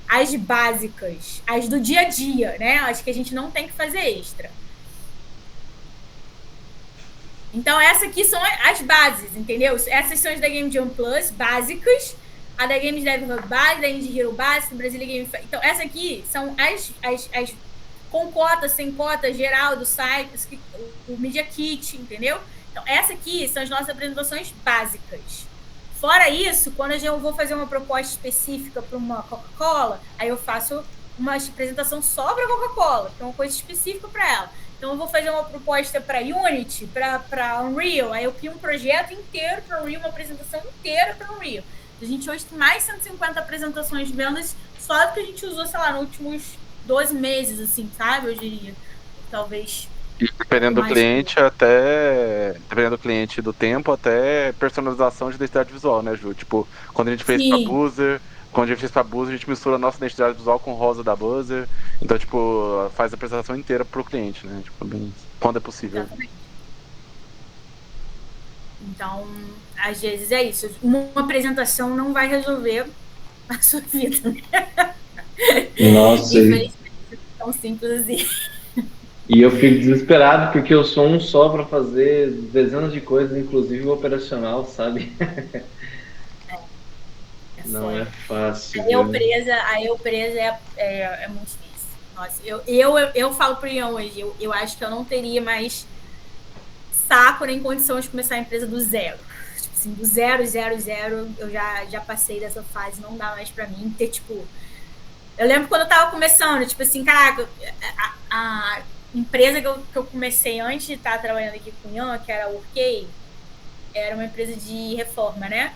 as básicas, as do dia a dia, né? As que a gente não tem que fazer extra. Então, essas aqui são as bases, entendeu? Essas são as da Game Jam Plus, básicas. A da Games Dev Hub base, da Indie Hero básica, do Brasília Game Fair. Então, essas aqui são as com cota, sem cota, geral do site, o Media Kit, entendeu? Então, essas aqui são as nossas apresentações básicas. Fora isso, quando eu vou fazer uma proposta específica para uma Coca-Cola, aí eu faço uma apresentação só para Coca-Cola, que é uma coisa específica para ela. Então, eu vou fazer uma proposta para Unity, para Unreal, aí eu crio um projeto inteiro para Unreal, uma apresentação inteira para Unreal. A gente hoje tem mais de 150 apresentações de vendas só do que a gente usou, sei lá, nos últimos 12 meses, assim, sabe? Eu diria, talvez... E dependendo do cliente, dependendo do cliente, do tempo, até personalização de identidade visual, né, Ju? Tipo, quando a gente fez pra Buzzer, a gente mistura a nossa identidade visual com rosa da Buzzer. Então, tipo, faz a apresentação inteira pro cliente, né? Tipo, bem, quando é possível. Exatamente. Então, às vezes é isso. Uma apresentação não vai resolver a sua vida, né? Nossa. Infelizmente, é tão simples assim. E eu fico desesperado porque eu sou um só para fazer dezenas de coisas, inclusive o operacional, sabe? Não é fácil. A eu presa é muito difícil. Nossa, eu falo pro Ian hoje, eu acho que eu não teria mais saco nem condição de começar a empresa do zero. Tipo assim, do zero, eu já passei dessa fase, não dá mais pra mim ter, tipo... Eu lembro quando eu tava começando, tipo assim, caraca, a empresa que eu comecei antes de estar trabalhando aqui com o Ian, que era a Workay, era uma empresa de reforma, né?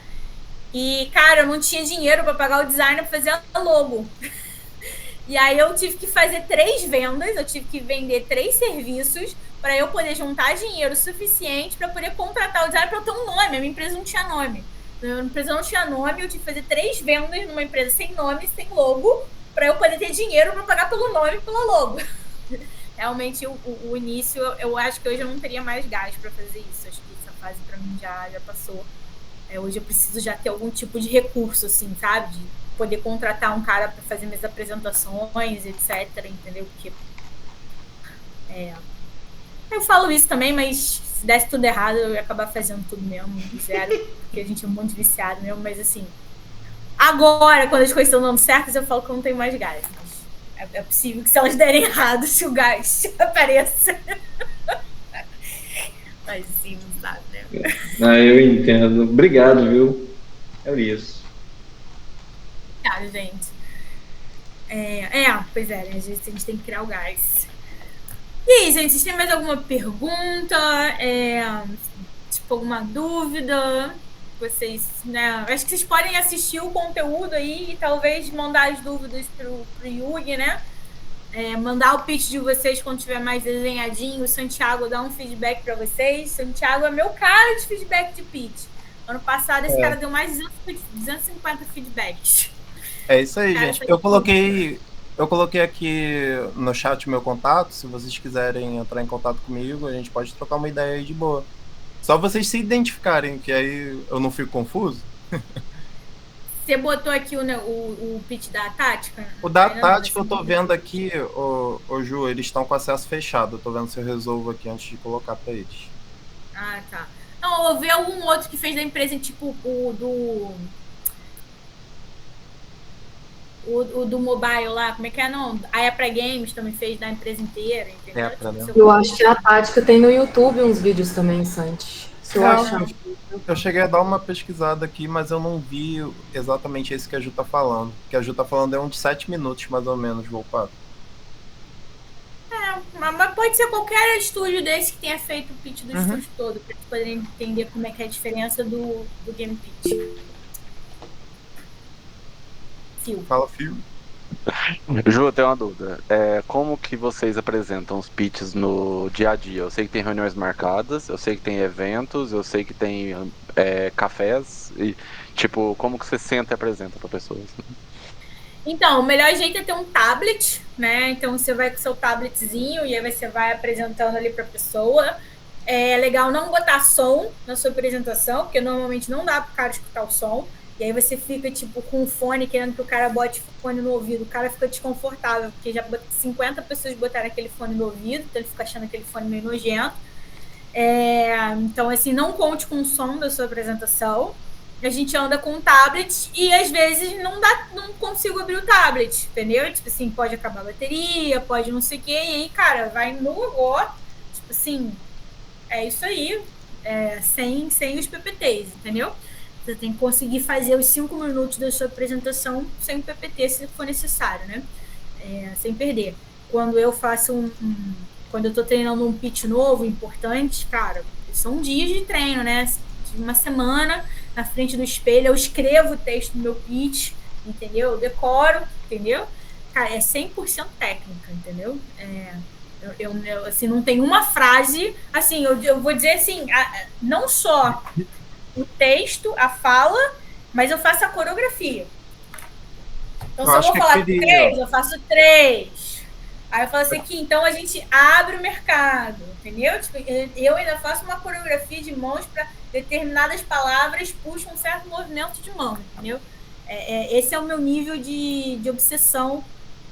E, cara, eu não tinha dinheiro para pagar o designer para fazer a logo. E aí eu tive que fazer 3 vendas, eu tive que vender 3 serviços para eu poder juntar dinheiro suficiente para poder contratar o designer para eu ter um nome. A minha empresa não tinha nome. A empresa não tinha nome, eu tive que fazer 3 vendas numa empresa sem nome, sem logo, para eu poder ter dinheiro para pagar pelo nome e pela logo. Realmente, o início, eu acho que hoje eu não teria mais gás para fazer isso. Acho que essa fase para mim já passou. Hoje eu preciso já ter algum tipo de recurso, assim, sabe? De poder contratar um cara para fazer minhas apresentações, etc. Entendeu? Porque eu falo isso também, mas se desse tudo errado, eu ia acabar fazendo tudo mesmo, do zero, porque a gente é muito viciado mesmo. Mas, assim, agora, quando as coisas estão dando certas, eu falo que eu não tenho mais gás. Mas é possível que se elas derem errado, se o gás apareça. Mas sim, não sabe, né? Eu entendo. Obrigado, viu? É isso. Obrigada, gente. Pois é, né? A gente tem que criar o gás. E aí, gente, vocês têm mais alguma pergunta? Tipo, alguma dúvida? Vocês, né? Acho que vocês podem assistir o conteúdo aí e talvez mandar as dúvidas pro Yugi, né? Mandar o pitch de vocês quando tiver mais desenhadinho. O Santiago dá um feedback para vocês. Santiago é meu cara de feedback de pitch. Ano passado esse cara deu mais de 250 feedbacks. É isso aí, gente. Eu coloquei aqui no chat o meu contato. Se vocês quiserem entrar em contato comigo, a gente pode trocar uma ideia aí de boa. Só vocês se identificarem, que aí eu não fico confuso. Você botou aqui o pitch da tática? O da tática eu tô vendo aqui, ô Ju, eles estão com acesso fechado. Eu tô vendo se eu resolvo aqui antes de colocar pra eles. Ah, tá. Não, eu vi algum outro que fez da empresa, tipo o do mobile lá, como é que é? Não, a Epra Games também fez da empresa inteira, entendeu? Eu acho que a tática tem no YouTube uns vídeos também, Santi. Se eu achar. Eu cheguei a dar uma pesquisada aqui, mas eu não vi exatamente esse que a Ju tá falando. O que a Ju tá falando é uns 7 minutos, mais ou menos, voltado. Mas pode ser qualquer estúdio desse que tenha feito o pitch do estúdio todo, pra eles poderem entender como é que é a diferença do game pitch. Phil. Fala, Phil. Ju, eu tenho uma dúvida. Como que vocês apresentam os pitches no dia a dia? Eu sei que tem reuniões marcadas, eu sei que tem eventos, eu sei que tem cafés. E, tipo, como que você senta e apresenta para pessoas? Então, o melhor jeito é ter um tablet, né? Então, você vai com o seu tabletzinho e aí você vai apresentando ali para a pessoa. É legal não botar som na sua apresentação, porque normalmente não dá para o cara escutar o som. E aí você fica, tipo, com o fone, querendo que o cara bote o fone no ouvido. O cara fica desconfortável, porque já 50 pessoas botaram aquele fone no ouvido, então ele fica achando aquele fone meio nojento. Então, assim, não conte com o som da sua apresentação. A gente anda com um tablet e, às vezes, não consigo abrir o tablet, entendeu? Tipo assim, pode acabar a bateria, pode não sei o quê. E aí, cara, vai no agora. Tipo assim, é isso aí. Sem os PPTs, entendeu? Você tem que conseguir fazer os 5 minutos da sua apresentação sem PPT, se for necessário, né? Sem perder. Quando eu faço quando eu tô treinando um pitch novo, importante, cara, são dias de treino, né? De uma semana na frente do espelho, eu escrevo o texto do meu pitch, entendeu? Eu decoro, entendeu? Cara, é 100% técnica, entendeu? Eu assim, não tem uma frase, assim, eu vou dizer assim, não só o texto, a fala, mas eu faço a coreografia. Então, se eu vou falar 3, eu faço 3. Aí eu falo assim aqui, então a gente abre o mercado, entendeu? Tipo, eu ainda faço uma coreografia de mãos para determinadas palavras, puxo um certo movimento de mão, entendeu? Esse é o meu nível de obsessão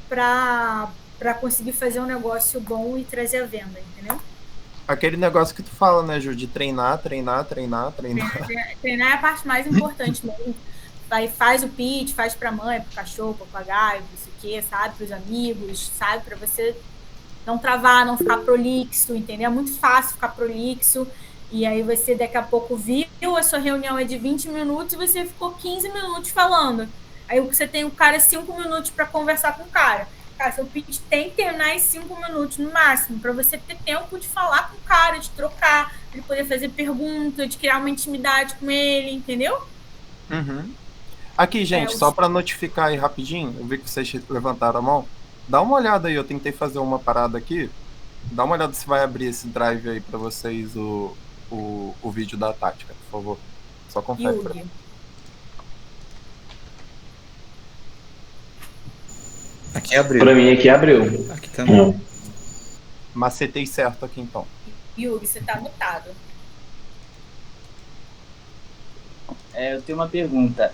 para conseguir fazer um negócio bom e trazer a venda, entendeu? Aquele negócio que tu fala, né, Ju, de treinar. Treinar é a parte mais importante mesmo. Aí faz o pitch, faz pra mãe, pro cachorro, pro papagaio, não sei o quê, sabe? Pros amigos, sabe? Pra você não travar, não ficar prolixo, entendeu? É muito fácil ficar prolixo. E aí você daqui a pouco viu, a sua reunião é de 20 minutos e você ficou 15 minutos falando. Aí você tem o cara 5 minutos para conversar com o cara. Cara, seu pitch tem que terminar em 5 minutos no máximo, para você ter tempo de falar com o cara, de trocar, de poder fazer pergunta, de criar uma intimidade com ele, entendeu? Uhum. Aqui, gente, só para notificar aí rapidinho, eu vi que vocês levantaram a mão. Dá uma olhada aí, eu tentei fazer uma parada aqui. Dá uma olhada se vai abrir esse drive aí para vocês o vídeo da tática, por favor. Só confere pra mim. Aqui abriu. Pra mim aqui abriu. Aqui também. Macetei certo aqui então. Yugi, você tá mutado. Eu tenho uma pergunta.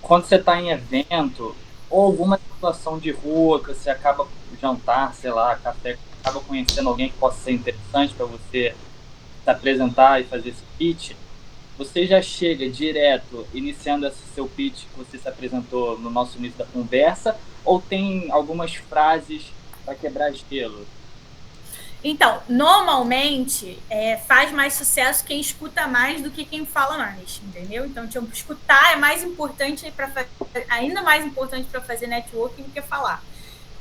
Quando você está em evento, ou alguma situação de rua que você acaba jantar, sei lá, café, acaba conhecendo alguém que possa ser interessante para você se apresentar e fazer esse pitch, você já chega direto iniciando esse seu pitch que você se apresentou no nosso início da conversa, ou tem algumas frases para quebrar gelo? Então, normalmente, faz mais sucesso quem escuta mais do que quem fala mais, entendeu? Então, tipo, escutar é mais importante ainda mais importante para fazer networking do que falar,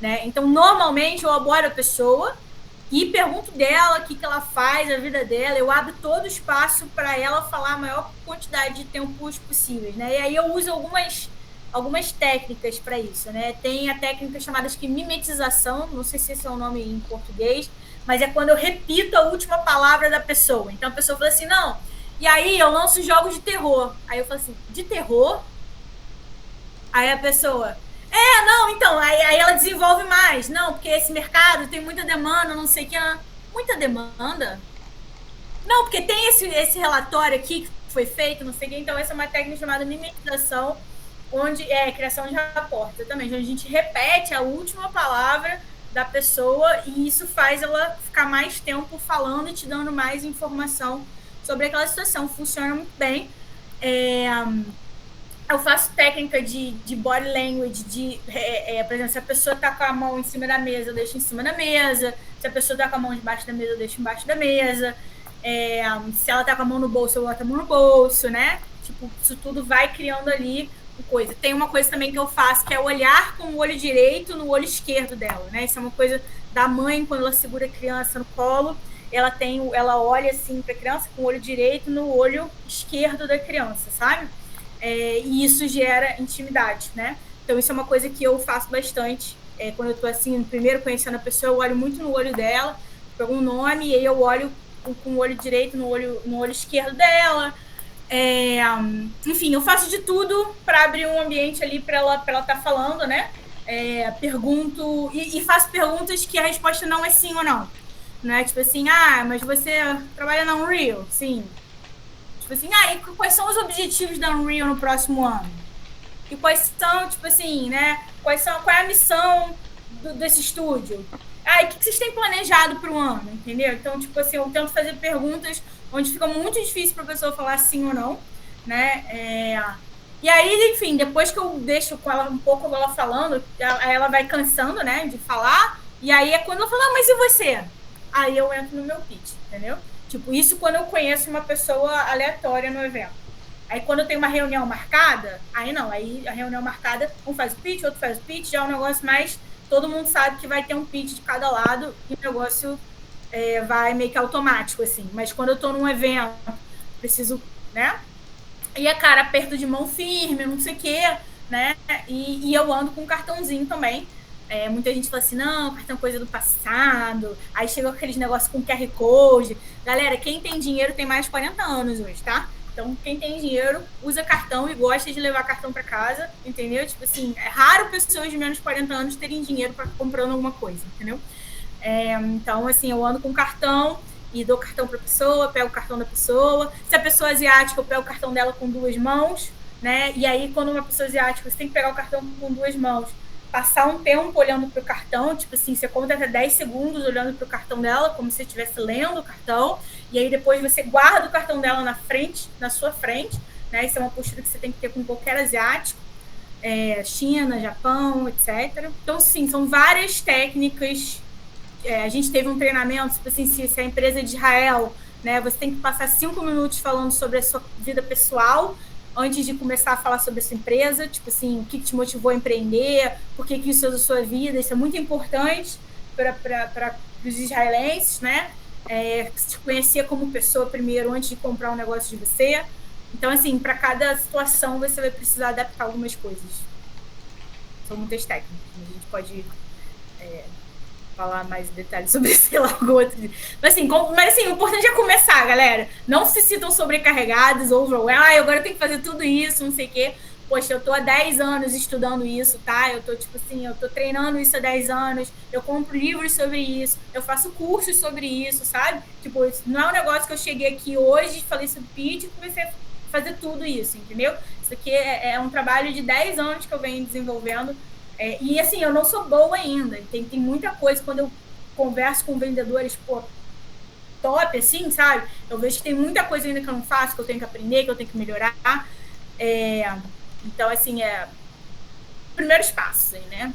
né? Então, normalmente, eu abordo a pessoa e pergunto dela o que ela faz, a vida dela, eu abro todo o espaço para ela falar a maior quantidade de tempos possíveis, né? E aí eu uso algumas técnicas para isso, né? Tem a técnica chamada de mimetização, não sei se esse é o nome em português, mas é quando eu repito a última palavra da pessoa. Então a pessoa fala assim, não, e aí eu lanço jogos de terror. Aí eu falo assim, de terror? Aí a pessoa, não, então, aí ela desenvolve mais. Não, porque esse mercado tem muita demanda, não sei o que. Muita demanda? Não, porque tem esse relatório aqui que foi feito, não sei o que. Então essa é uma técnica chamada mimetização, onde criação de rapport também, onde a gente repete a última palavra da pessoa e isso faz ela ficar mais tempo falando e te dando mais informação sobre aquela situação. Funciona muito bem. Eu faço técnica de body language, por exemplo, se a pessoa tá com a mão em cima da mesa, eu deixo em cima da mesa. Se a pessoa tá com a mão debaixo da mesa, eu deixo embaixo da mesa. Se ela tá com a mão no bolso, eu boto a mão no bolso, né? Tipo, isso tudo vai criando ali coisa. Tem uma coisa também que eu faço, que é olhar com o olho direito no olho esquerdo dela, né? Isso é uma coisa da mãe, quando ela segura a criança no colo, ela olha assim para a criança com o olho direito no olho esquerdo da criança, sabe? E isso gera intimidade, né? Então isso é uma coisa que eu faço bastante. Quando eu tô assim, primeiro conhecendo a pessoa, eu olho muito no olho dela, pego um nome e aí eu olho com o olho direito no olho esquerdo dela. Enfim, eu faço de tudo para abrir um ambiente ali para ela estar falando, né? Pergunto e faço perguntas que a resposta não é sim ou não, né? Tipo assim, mas você trabalha na Unreal? Sim. Tipo assim, e quais são os objetivos da Unreal no próximo ano? E quais são, tipo assim, né? Qual é a missão desse estúdio? E o que vocês têm planejado para o ano, entendeu? Então, tipo assim, eu tento fazer perguntas onde fica muito difícil para a pessoa falar sim ou não, né? E aí, enfim, depois que eu deixo com ela um pouco ela falando, ela vai cansando, né, de falar, e aí é quando ela fala, mas e você? Aí eu entro no meu pitch, entendeu? Tipo, isso quando eu conheço uma pessoa aleatória no evento. Aí quando eu tenho uma reunião marcada, aí não, aí a reunião marcada, um faz o pitch, outro faz o pitch, já é um negócio mais, todo mundo sabe que vai ter um pitch de cada lado, e o negócio vai meio que automático, assim. Mas quando eu tô num evento, preciso, né? E a cara aperto de mão firme, não sei o quê, né? E eu ando com um cartãozinho também. Muita gente fala assim, não, cartão é coisa do passado. Aí chegou aqueles negócios com QR Code. Galera, quem tem dinheiro tem mais de 40 anos hoje, tá? Então, quem tem dinheiro usa cartão e gosta de levar cartão para casa, entendeu? Tipo assim, é raro pessoas de menos de 40 anos terem dinheiro para comprando alguma coisa, entendeu? Então, assim, eu ando com cartão e dou cartão para a pessoa, pego o cartão da pessoa. Se a pessoa é asiática, eu pego o cartão dela com 2 mãos, né? E aí, quando uma pessoa asiática, você tem que pegar o cartão com 2 mãos, passar um tempo olhando para o cartão, tipo assim, você conta até 10 segundos olhando para o cartão dela, como se você estivesse lendo o cartão, e aí depois você guarda o cartão dela na sua frente, né? Isso é uma postura que você tem que ter com qualquer asiático, China, Japão, etc. Então, sim, são várias técnicas. A gente teve um treinamento, tipo assim, se a empresa é de Israel, né, você tem que passar 5 minutos falando sobre a sua vida pessoal antes de começar a falar sobre a sua empresa, tipo assim, o que te motivou a empreender, por que isso é da sua vida, isso é muito importante para os israelenses, né? Se conhecer como pessoa primeiro antes de comprar um negócio de você. Então, assim, para cada situação você vai precisar adaptar algumas coisas. São muitas técnicas, a gente pode falar mais detalhes sobre esse outro. Mas assim, o importante é começar, galera. Não se sintam sobrecarregados, overwhelmed, agora eu tenho que fazer tudo isso, não sei o quê. Poxa, eu tô há 10 anos estudando isso, tá? Eu tô, tipo assim, eu tô treinando isso há 10 anos, eu compro livros sobre isso, eu faço cursos sobre isso, sabe? Tipo, isso não é um negócio que eu cheguei aqui hoje, falei sobre pitch e comecei a fazer tudo isso, entendeu? Isso aqui é um trabalho de 10 anos que eu venho desenvolvendo. E assim, eu não sou boa ainda. Tem muita coisa, quando eu converso com vendedores, top, assim, sabe? Eu vejo que tem muita coisa ainda que eu não faço, que eu tenho que aprender, que eu tenho que melhorar. Então, assim, primeiros passos aí, né?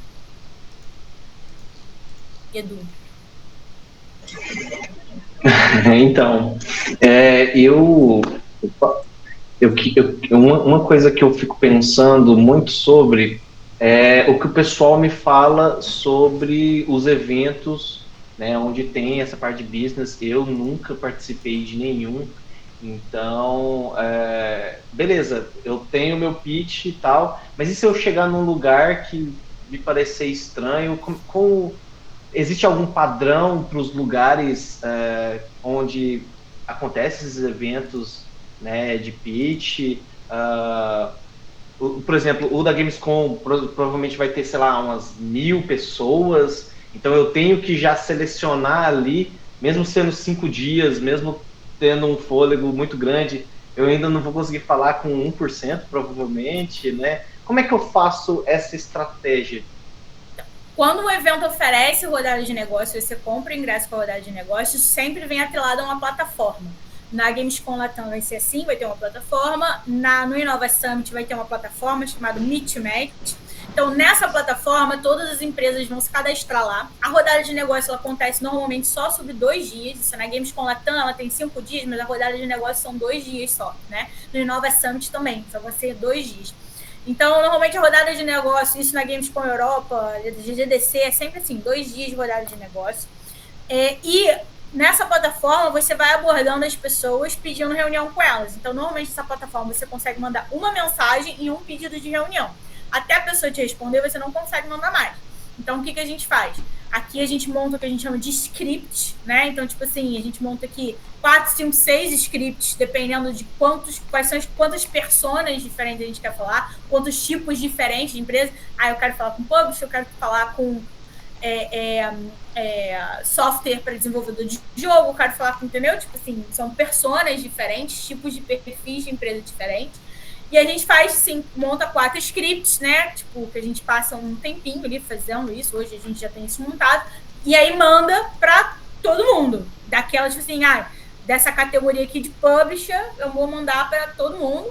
Edu. Então, uma coisa que eu fico pensando muito sobre é o que o pessoal me fala sobre os eventos, né, onde tem essa parte de business. Eu nunca participei de nenhum, então, beleza, eu tenho meu pitch e tal, mas e se eu chegar num lugar que me parecer estranho? Existe algum padrão para os lugares onde acontecem esses eventos, né, de pitch? Por exemplo, o da Gamescom provavelmente vai ter, sei lá, umas 1000 pessoas, então eu tenho que já selecionar ali, mesmo sendo 5 dias, mesmo tendo um fôlego muito grande, eu ainda não vou conseguir falar com 1%, provavelmente, né? Como é que eu faço essa estratégia? Quando o evento oferece rodada de negócio, você compra ingresso para rodada de negócio, sempre vem atrelado a uma plataforma. Na Gamescom Latam vai ser assim, vai ter uma plataforma. No Innova Summit vai ter uma plataforma chamada Meet Match. Então, nessa plataforma, todas as empresas vão se cadastrar lá. A rodada de negócio ela acontece normalmente só sobre 2 dias. Isso na Gamescom Latam ela tem 5 dias, mas a rodada de negócio são 2 dias só, né? No Innova Summit também, só vai ser 2 dias. Então, normalmente a rodada de negócio, isso na Gamescom Europa, GDC, é sempre assim, 2 dias de rodada de negócio. E nessa plataforma, você vai abordando as pessoas pedindo reunião com elas. Então, normalmente, nessa plataforma, você consegue mandar uma mensagem e um pedido de reunião. Até a pessoa te responder, você não consegue mandar mais. Então, o que a gente faz? Aqui a gente monta o que a gente chama de script, né? Então, tipo assim, a gente monta aqui 4, 5, 6 scripts, dependendo de quantas personas diferentes a gente quer falar, quantos tipos diferentes de empresa. Eu quero falar com publisher, eu quero falar com software para desenvolvedor de jogo, eu quero falar com, entendeu? Tipo assim, são personas diferentes, tipos de perfis de empresa diferentes. E a gente faz, sim, monta 4 scripts, né? Tipo, que a gente passa um tempinho ali fazendo isso. Hoje a gente já tem isso montado. E aí manda para todo mundo. Daquela, tipo assim, dessa categoria aqui de publisher, eu vou mandar para todo mundo.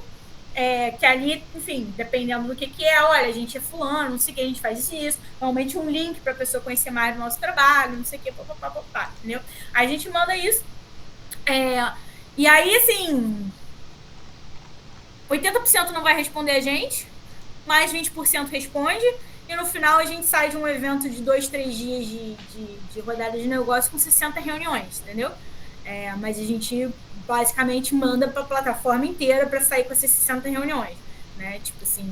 Que ali, enfim, dependendo do que é, olha, a gente é fulano, não sei o que, a gente faz isso. Normalmente um link para a pessoa conhecer mais do nosso trabalho, não sei o que, entendeu? Aí a gente manda isso. E aí, assim, 80% não vai responder a gente, mais 20% responde, e no final a gente sai de um evento de 2, 3 dias de rodada de negócio com 60 reuniões, entendeu? Mas a gente basicamente manda para a plataforma inteira para sair com essas 60 reuniões, né? Tipo assim,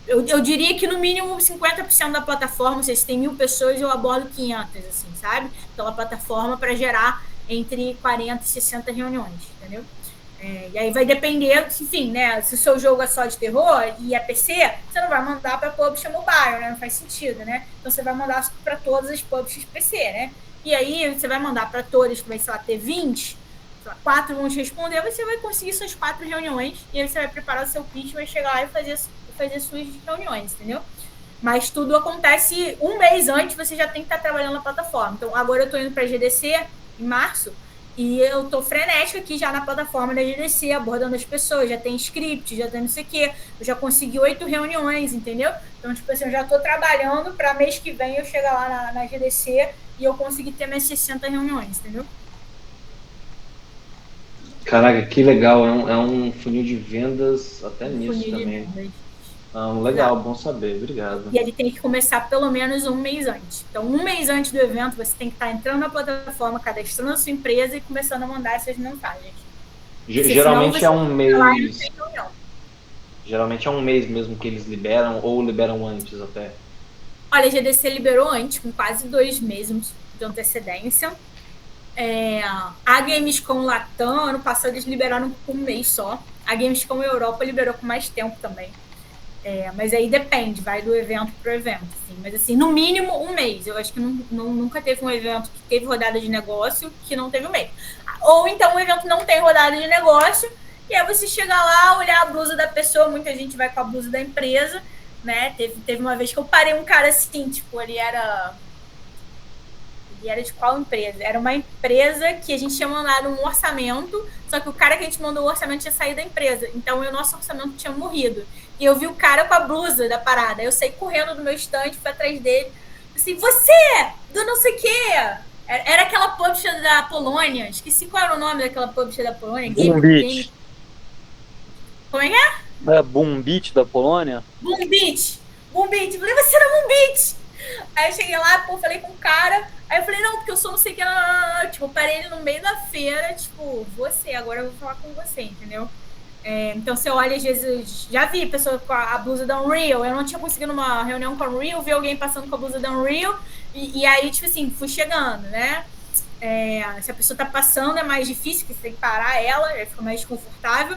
eu diria que no mínimo 50% da plataforma, se tem 1000 pessoas, eu abordo 500, assim, sabe? Pela plataforma para gerar entre 40 e 60 reuniões, entendeu? E aí vai depender, enfim, né? Se o seu jogo é só de terror e é PC, você não vai mandar para publisher mobile, né? Não faz sentido, né? Então você vai mandar para todas as publishers PC, né? E aí você vai mandar para todas que vai, sei lá, ter 20, 4 vão te responder, você vai conseguir suas 4 reuniões, e aí você vai preparar o seu pitch, vai chegar lá e fazer suas reuniões, entendeu? Mas tudo acontece um mês antes, você já tem que estar trabalhando na plataforma. Então agora eu estou indo para a GDC em março, E eu tô frenética aqui já na plataforma da GDC, abordando as pessoas, já tem script, já tem não sei o quê, eu já consegui 8 reuniões, entendeu? Então, tipo assim, eu já tô trabalhando para mês que vem eu chegar lá na GDC e eu conseguir ter minhas 60 reuniões, entendeu? Caraca, que legal, é um funil de vendas até nisso também. Legal, bom saber, obrigado. E ele tem que começar pelo menos um mês antes. Então, um mês antes do evento, você tem que estar entrando na plataforma, cadastrando a sua empresa e começando a mandar essas mensagens. Geralmente é um mês. Geralmente é um mês mesmo que eles liberam, ou liberam antes até. Olha, a GDC liberou antes, com quase 2 meses de antecedência. A Gamescom Latam, ano passado, eles liberaram com um mês só. A Gamescom Europa liberou com mais tempo também. Mas aí depende, vai do evento para o evento. Assim. Mas assim, no mínimo um mês. Eu acho que nunca teve um evento que teve rodada de negócio que não teve um mês. Ou então o evento não tem rodada de negócio, e aí você chega lá, olhar a blusa da pessoa, muita gente vai com a blusa da empresa, né? Teve uma vez que eu parei um cara assim, tipo, ele era de qual empresa? Era uma empresa que a gente tinha mandado um orçamento, só que o cara que a gente mandou o orçamento tinha saído da empresa. Então, o nosso orçamento tinha morrido. E eu vi o cara com a blusa da parada. Eu saí correndo do meu stand, fui atrás dele. Assim, você! Do não sei o quê! Era aquela publisher da Polônia. Esqueci qual era o nome daquela publisher da Polônia. Boom Beach. Como é que é? É Boom Beach da Polônia? Boom Beach. Eu falei, você era Boom Beach! Aí eu cheguei lá, falei com o cara. Aí eu falei, não, porque eu sou não sei o que. Tipo, parei ele no meio da feira. Tipo, você, agora eu vou falar com você, entendeu? Então você olha, às vezes, já vi pessoa com a blusa da Unreal, eu não tinha conseguido uma reunião com a Unreal, vi alguém passando com a blusa da Unreal, e aí, tipo assim, fui chegando, né? Se a pessoa tá passando é mais difícil, porque você tem que parar ela, aí fica mais desconfortável,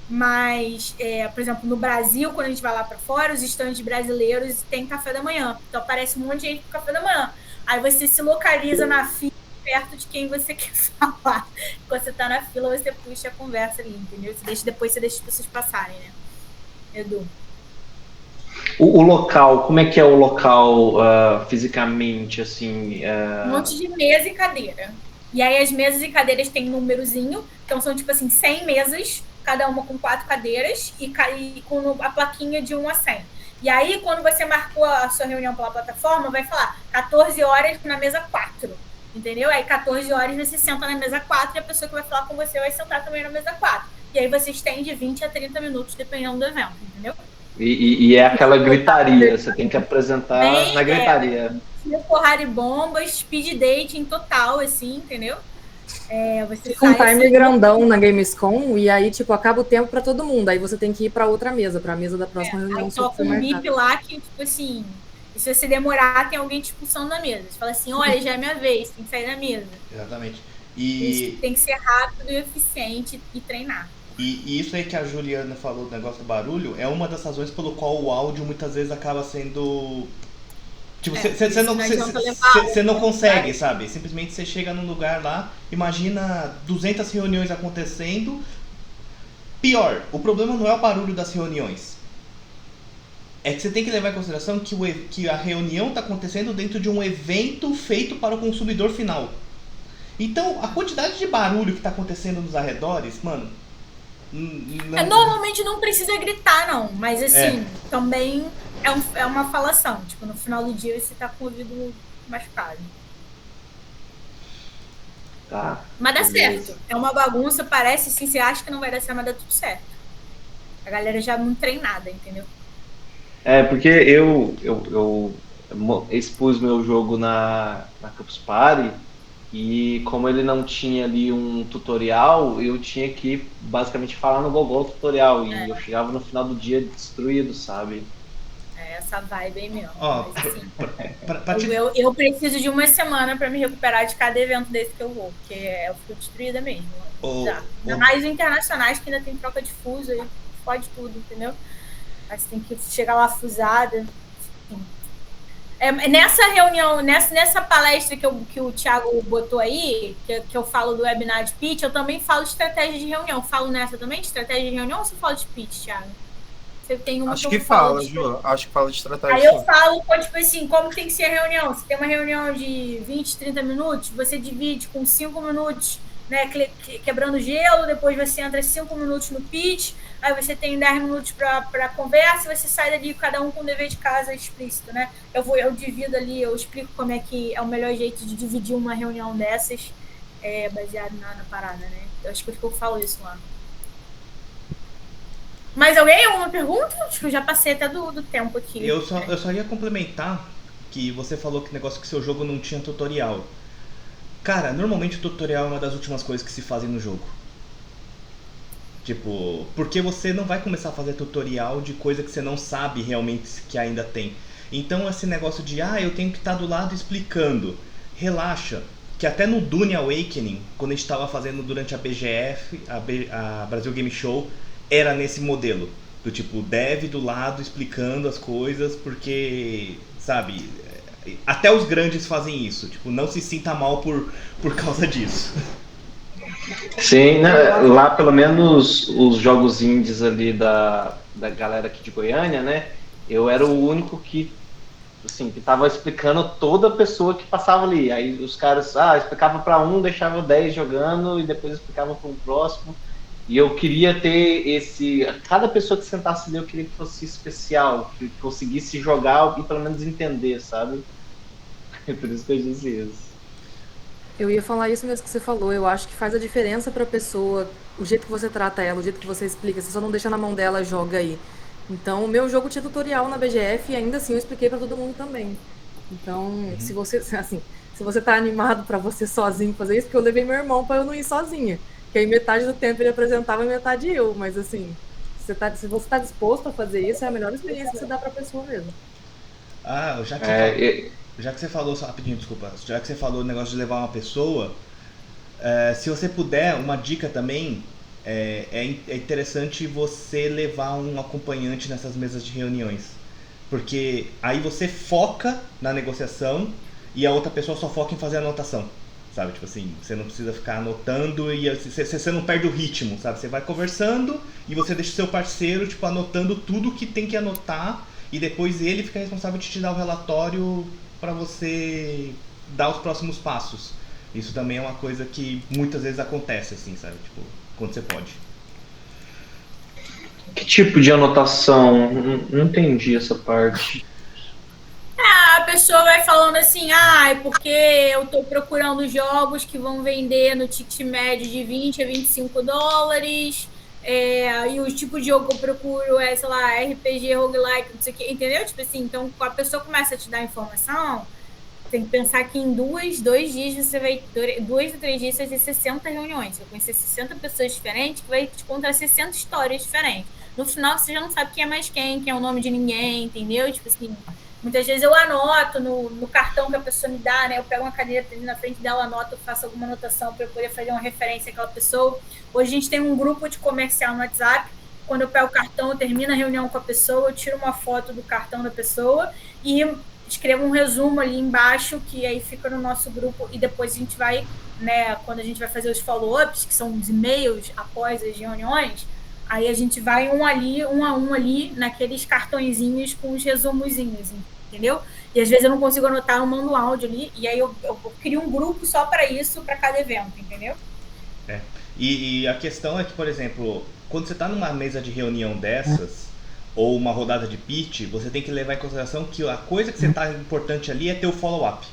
mas, por exemplo, no Brasil, quando a gente vai lá pra fora, os estandes brasileiros tem café da manhã, então aparece um monte de gente com café da manhã, aí você se localiza na fila, perto de quem você quer falar. Quando você tá na fila, você puxa a conversa ali, entendeu? Depois você deixa as pessoas passarem, né? Edu. O local, como é que é o local fisicamente, assim? Um monte de mesa e cadeira. E aí as mesas e cadeiras têm um númerozinho, então são tipo assim, 100 mesas, cada uma com 4 cadeiras e com a plaquinha de 1 a 100. E aí, quando você marcou a sua reunião pela plataforma, vai falar 14 horas na mesa 4. Entendeu? Aí 14 horas você senta na mesa 4 e a pessoa que vai falar com você vai sentar também na mesa 4. E aí você estende 20 a 30 minutos, dependendo do evento, entendeu? E é aquela gritaria, você tem que apresentar na gritaria. Porrada e bombas, speed dating total, assim, entendeu? Você Fica um timer grandão na Gamescom e aí, tipo, acaba o tempo pra todo mundo. Aí você tem que ir pra outra mesa, pra mesa da próxima reunião. Aí toca um bip lá que, tipo assim... E se você demorar, tem alguém te expulsando da mesa. Você fala assim, olha, já é minha vez, tem que sair da mesa. Exatamente. Isso tem que ser rápido e eficiente e treinar. E isso aí que a Juliana falou do negócio do barulho é uma das razões pelo qual o áudio muitas vezes acaba sendo... Tipo, você não consegue, sabe? Simplesmente você chega num lugar lá, imagina 200 reuniões acontecendo. Pior, o problema não é o barulho das reuniões. É que você tem que levar em consideração que a reunião está acontecendo dentro de um evento feito para o consumidor final. Então, a quantidade de barulho que está acontecendo nos arredores, mano... Normalmente não precisa gritar, não. Mas, assim, também é uma falação. Tipo, no final do dia você está com o ouvido machucado. Tá. Mas dá certo. É uma bagunça, parece assim, você acha que não vai dar certo, mas dá tudo certo. A galera já não treinada, entendeu? Porque eu expus meu jogo na Campus Party e como ele não tinha ali um tutorial, eu tinha que basicamente falar no Google tutorial e eu chegava no final do dia destruído, sabe? Essa vibe aí mesmo. Mas, assim, eu preciso de uma semana pra me recuperar de cada evento desse que eu vou, porque eu fico destruída mesmo. Ainda mais internacionais que ainda tem troca de fuso aí, fode tudo, entendeu? Aí você tem que chegar lá fusada. Nessa reunião, nessa palestra que o Thiago botou aí, que eu falo do webinar de pitch, eu também falo de estratégia de reunião. Falo nessa também de estratégia de reunião ou você fala de pitch, Thiago? Você tem uma acho que fala, Ju. Acho que fala de estratégia. Aí eu falo, tipo assim, como tem que ser a reunião. Se tem uma reunião de 20, 30 minutos, você divide com 5 minutos né, quebrando gelo, depois você entra 5 minutos no pitch, aí você tem 10 minutos para conversa e você sai dali cada um com o dever de casa explícito, né? Eu divido ali, eu explico como é que é o melhor jeito de dividir uma reunião dessas, baseado na parada, né? Eu acho que eu falo isso lá. Mas alguém, alguma pergunta? Acho que eu já passei até do tempo aqui. Eu só ia complementar que você falou que negócio que seu jogo não tinha tutorial. Cara, normalmente o tutorial é uma das últimas coisas que se fazem no jogo. Tipo, porque você não vai começar a fazer tutorial de coisa que você não sabe realmente que ainda tem. Então esse negócio de, eu tenho que estar do lado explicando. Relaxa, que até no Dune Awakening, quando a gente estava fazendo durante a BGF, a Brasil Game Show, era nesse modelo. Do tipo, dev do lado explicando as coisas, porque, sabe... Até os grandes fazem isso, tipo, não se sinta mal por causa disso. Sim, né? Lá pelo menos os jogos indies ali da galera aqui de Goiânia, né? Eu era o único que, assim, que tava explicando toda pessoa que passava ali. Aí os caras, explicava para um, deixava 10 jogando e depois explicava para um próximo. E eu queria ter cada pessoa que sentasse ali, eu queria que fosse especial, que conseguisse jogar e pelo menos entender, sabe? É por isso que eu disse isso. Eu ia falar isso mesmo que você falou. Eu acho que faz a diferença pra pessoa, o jeito que você trata ela, o jeito que você explica. Você só não deixa na mão dela, joga aí. Então, o meu jogo tinha tutorial na BGF e ainda assim eu expliquei pra todo mundo também. Então, se você tá animado pra você sozinho fazer isso, porque eu levei meu irmão pra eu não ir sozinha. Que aí metade do tempo ele apresentava e metade eu. Mas assim, se você tá disposto a fazer isso, é a melhor experiência que você dá pra pessoa mesmo. Já que você falou, só rapidinho, desculpa. Já que você falou o negócio de levar uma pessoa, se você puder, uma dica também, é interessante você levar um acompanhante nessas mesas de reuniões. Porque aí você foca na negociação e a outra pessoa só foca em fazer a anotação. Sabe, tipo assim, você não precisa ficar anotando e você não perde o ritmo, sabe? Você vai conversando e você deixa o seu parceiro, tipo, anotando tudo que tem que anotar e depois ele fica responsável de te dar o relatório para você dar os próximos passos. Isso também é uma coisa que muitas vezes acontece, assim, sabe? Tipo, quando você pode. Que tipo de anotação? Não entendi essa parte. A pessoa vai falando assim, porque eu tô procurando jogos que vão vender no ticket médio de 20 a 25 dólares, e o tipo de jogo que eu procuro é, sei lá, RPG, roguelike, não sei o que, entendeu? Tipo assim, então a pessoa começa a te dar informação, tem que pensar que em 2 dias você vai, 2 a 3 dias você vai ter 60 reuniões, você vai conhecer 60 pessoas diferentes que vai te contar 60 histórias diferentes. No final você já não sabe quem é mais quem é o nome de ninguém, entendeu? Tipo assim... Muitas vezes eu anoto no cartão que a pessoa me dá, né? Eu pego uma cadeira na frente dela, anoto, eu faço alguma anotação para eu poder fazer uma referência àquela pessoa. Hoje a gente tem um grupo de comercial no WhatsApp. Quando eu pego o cartão, eu termino a reunião com a pessoa, eu tiro uma foto do cartão da pessoa e escrevo um resumo ali embaixo, que aí fica no nosso grupo. E depois a gente vai, né? Quando a gente vai fazer os follow-ups, que são os e-mails após as reuniões, aí a gente vai um a um ali, naqueles cartõezinhos com os resumozinhos, entendeu? E às vezes eu não consigo anotar, eu mando áudio ali, e aí eu crio um grupo só para isso, para cada evento, entendeu? E a questão é que, por exemplo, quando você está numa mesa de reunião dessas, ou uma rodada de pitch, você tem que levar em consideração que a coisa que você está importante ali é ter o follow-up.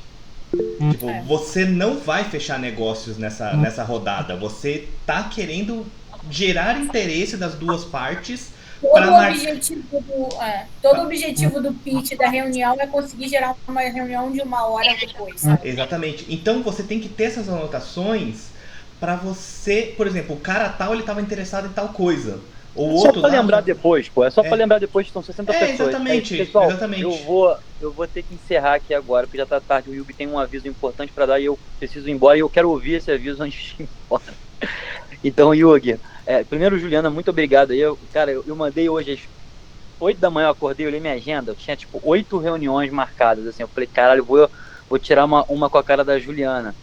Tipo, você não vai fechar negócios nessa rodada, você tá querendo gerar interesse das duas partes. Todo o objetivo do pitch da reunião é conseguir gerar uma reunião de 1 hora depois, sabe? Exatamente. Então você tem que ter essas anotações para você, por exemplo, o cara tal, ele estava interessado em tal coisa. Ou só para lembrar depois, pô. É só para lembrar depois que são 60 pessoas. Exatamente, aí, pessoal, exatamente. Eu vou ter que encerrar aqui agora, porque já tá tarde. O Yubi tem um aviso importante para dar e eu preciso ir embora. E eu quero ouvir esse aviso antes de ir embora. Então, Yugi, primeiro, Juliana, muito obrigado. Eu mandei hoje às 8 da manhã, eu acordei, eu olhei minha agenda, eu tinha tipo 8 reuniões marcadas, assim, eu falei, caralho, vou tirar uma com a cara da Juliana.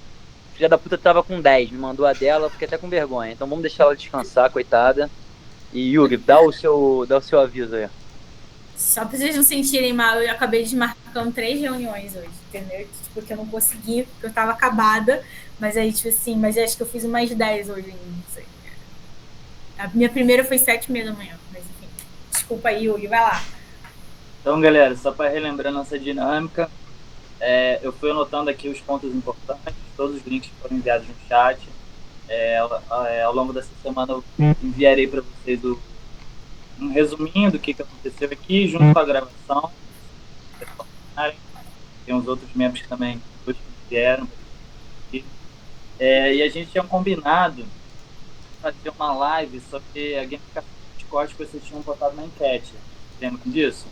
Filha da puta tava com 10, me mandou a dela, eu fiquei até com vergonha, então vamos deixar ela descansar, coitada. E Yugi, dá o seu aviso aí. Só pra vocês não sentirem mal, eu acabei desmarcando marcando 3 reuniões hoje, entendeu? Tipo, que eu não consegui, porque eu tava acabada, mas aí, tipo assim, mas acho que eu fiz umas 10 hoje ainda, não sei. A minha primeira foi 7h30 da manhã, mas enfim. Desculpa aí, Yuri, vai lá. Então, galera, só para relembrar nossa dinâmica, eu fui anotando aqui os pontos importantes, todos os links foram enviados no chat. Ao longo dessa semana eu enviarei para vocês um resuminho do que aconteceu aqui, junto com a gravação. Tem uns outros membros que também vieram. E a gente tinha combinado fazer uma live sobre a gamificação do Discord que vocês tinham botado na enquete. Lembram disso?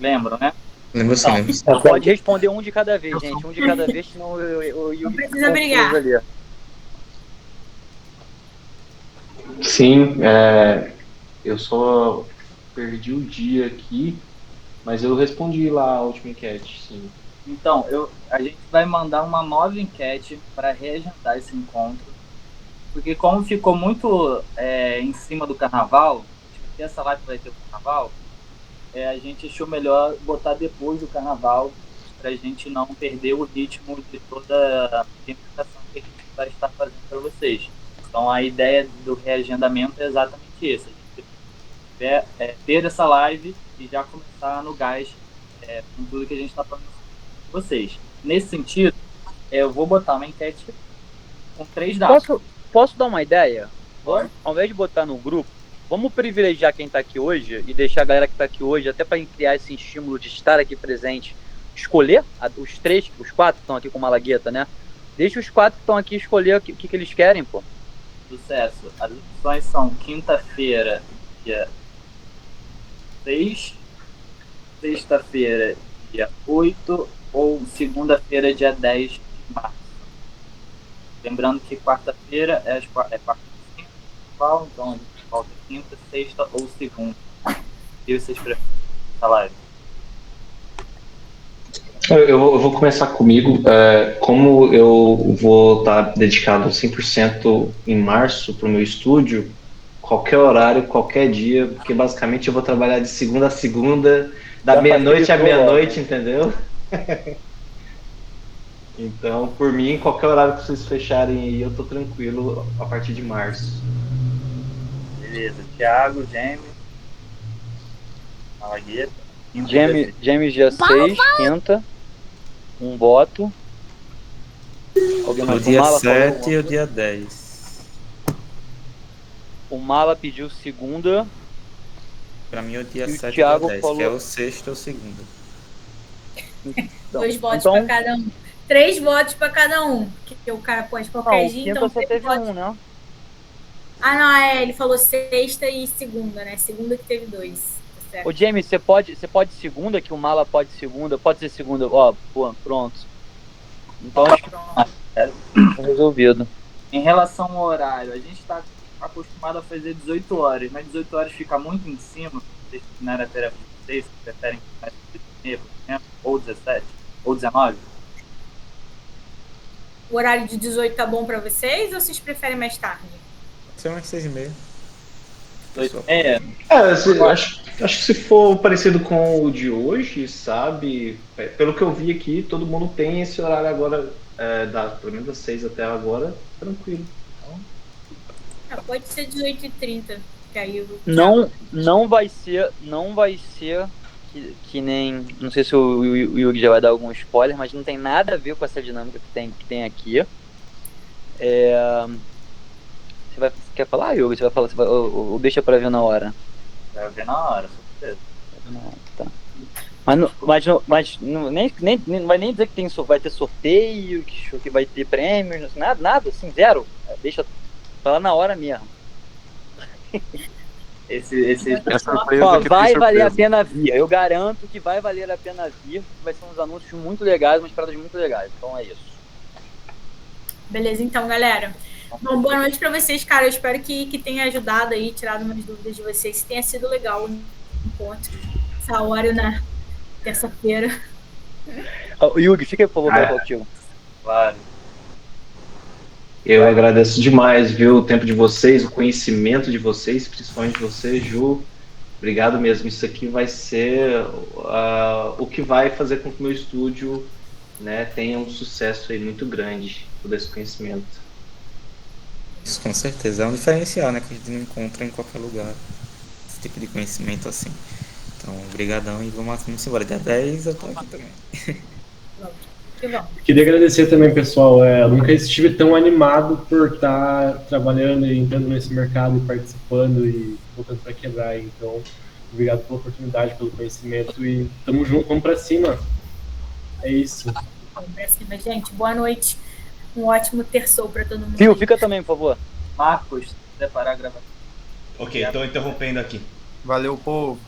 Lembram, né? Lembro sim, lembro sim. Pode responder um de cada vez, gente. Um de cada vez, senão o Yugi não precisa brigar. Ali. Sim, eu só perdi o dia aqui, mas eu respondi lá a última enquete, sim. Então, a gente vai mandar uma nova enquete para reagendar esse encontro, porque como ficou muito em cima do carnaval, que essa live vai ter o carnaval, a gente achou melhor botar depois do carnaval, para a gente não perder o ritmo de toda a gamificação que a gente vai estar fazendo para vocês. Então a ideia do reagendamento é exatamente essa. A gente ter essa live e já começar no gás com tudo que a gente está falando com vocês. Nesse sentido, eu vou botar uma enquete com 3 dados. Posso dar uma ideia? Ao invés de botar no grupo, vamos privilegiar quem está aqui hoje e deixar a galera que está aqui hoje, até para criar esse estímulo de estar aqui presente, escolher os 4 que estão aqui com Malagueta, né? Deixa os 4 que estão aqui escolher o que eles querem, pô. Sucesso. As opções são quinta-feira, dia 6, sexta-feira, dia 8 ou segunda-feira, dia 10 de março. Lembrando que quarta-feira é quarta e quinta, então a gente volta quinta, sexta ou segunda. E vocês preferem essa live? Eu vou começar comigo. Como eu vou estar dedicado 100% em março para o meu estúdio, qualquer horário, qualquer dia, porque basicamente eu vou trabalhar de segunda a segunda, da meia-noite à meia-noite, entendeu? Então, por mim, qualquer horário que vocês fecharem aí, eu tô tranquilo a partir de março. Beleza. Thiago, James, Malagueta. James dia 6, quinta. Um voto. O dia 7 e o dia 10. O Mala pediu segunda. Pra mim é o dia 7 e o Thiago dia 10, falou... que é o sexto ou segundo. Então, 2 votos para cada um. 3 votos para cada um. Que o cara pode qualquer dia, então só teve votos. Um, né? Ah, não, ele falou sexta e segunda, né? Segunda que teve 2. Ô, James, você pode segunda, que o Mala pode segunda, pode ser segunda, ó, pronto. Então acho que tá resolvido. Em relação ao horário, a gente está acostumado a fazer 18 horas, mas 18 horas fica muito em cima, vocês não era tarefa de vocês, que preferem mais de 18h30, por exemplo, ou 17, ou 19. O horário de 18 tá bom para vocês ou vocês preferem mais tarde? Pode ser umas 6h30. 8h30. Acho que se for parecido com o de hoje, sabe? Pelo que eu vi aqui, todo mundo tem esse horário agora, pelo menos das 6 até agora, tranquilo. Então... pode ser 18h30, que aí eu... Não vai ser que nem, não sei se o Yugi já vai dar algum spoiler, mas não tem nada a ver com essa dinâmica que tem aqui. Você quer falar, Yugi? Você vai falar, ou deixa pra ver na hora? Vai ver na hora, com certeza. Tá. Mas nem vai nem dizer que vai ter sorteio, que vai ter prêmios, nada, assim, zero. Deixa falar na hora mesmo. Vai valer a pena vir. Eu garanto que vai valer a pena vir. Vai ser uns anúncios muito legais, umas paradas muito legais. Então é isso. Beleza, então, galera. Bom, boa noite pra vocês, cara. Eu espero que tenha ajudado aí, tirado umas dúvidas de vocês. Que tenha sido legal o encontro. Essa hora na terça-feira. Yugi, fica aí, por favor, contigo. Claro. Eu agradeço demais, viu, o tempo de vocês, o conhecimento de vocês, principalmente você, Ju. Obrigado mesmo. Isso aqui vai ser o que vai fazer com que o meu estúdio, né, tenha um sucesso aí muito grande, todo esse conhecimento. Isso com certeza é um diferencial, né? Que a gente não encontra em qualquer lugar. Esse tipo de conhecimento assim. Então, brigadão e vamos embora. Dia 10 eu tô aqui também. Que bom. Queria agradecer também, pessoal. Eu nunca estive tão animado por estar trabalhando e entrando nesse mercado e participando e voltando para quebrar. Então, obrigado pela oportunidade, pelo conhecimento e tamo junto, vamos para cima. É isso. Vamos pra cima, gente. Boa noite. Um ótimo terçol para todo mundo. Fio, fica também, por favor. Marcos, preparar a gravação. Ok, tô interrompendo aqui. Valeu, povo.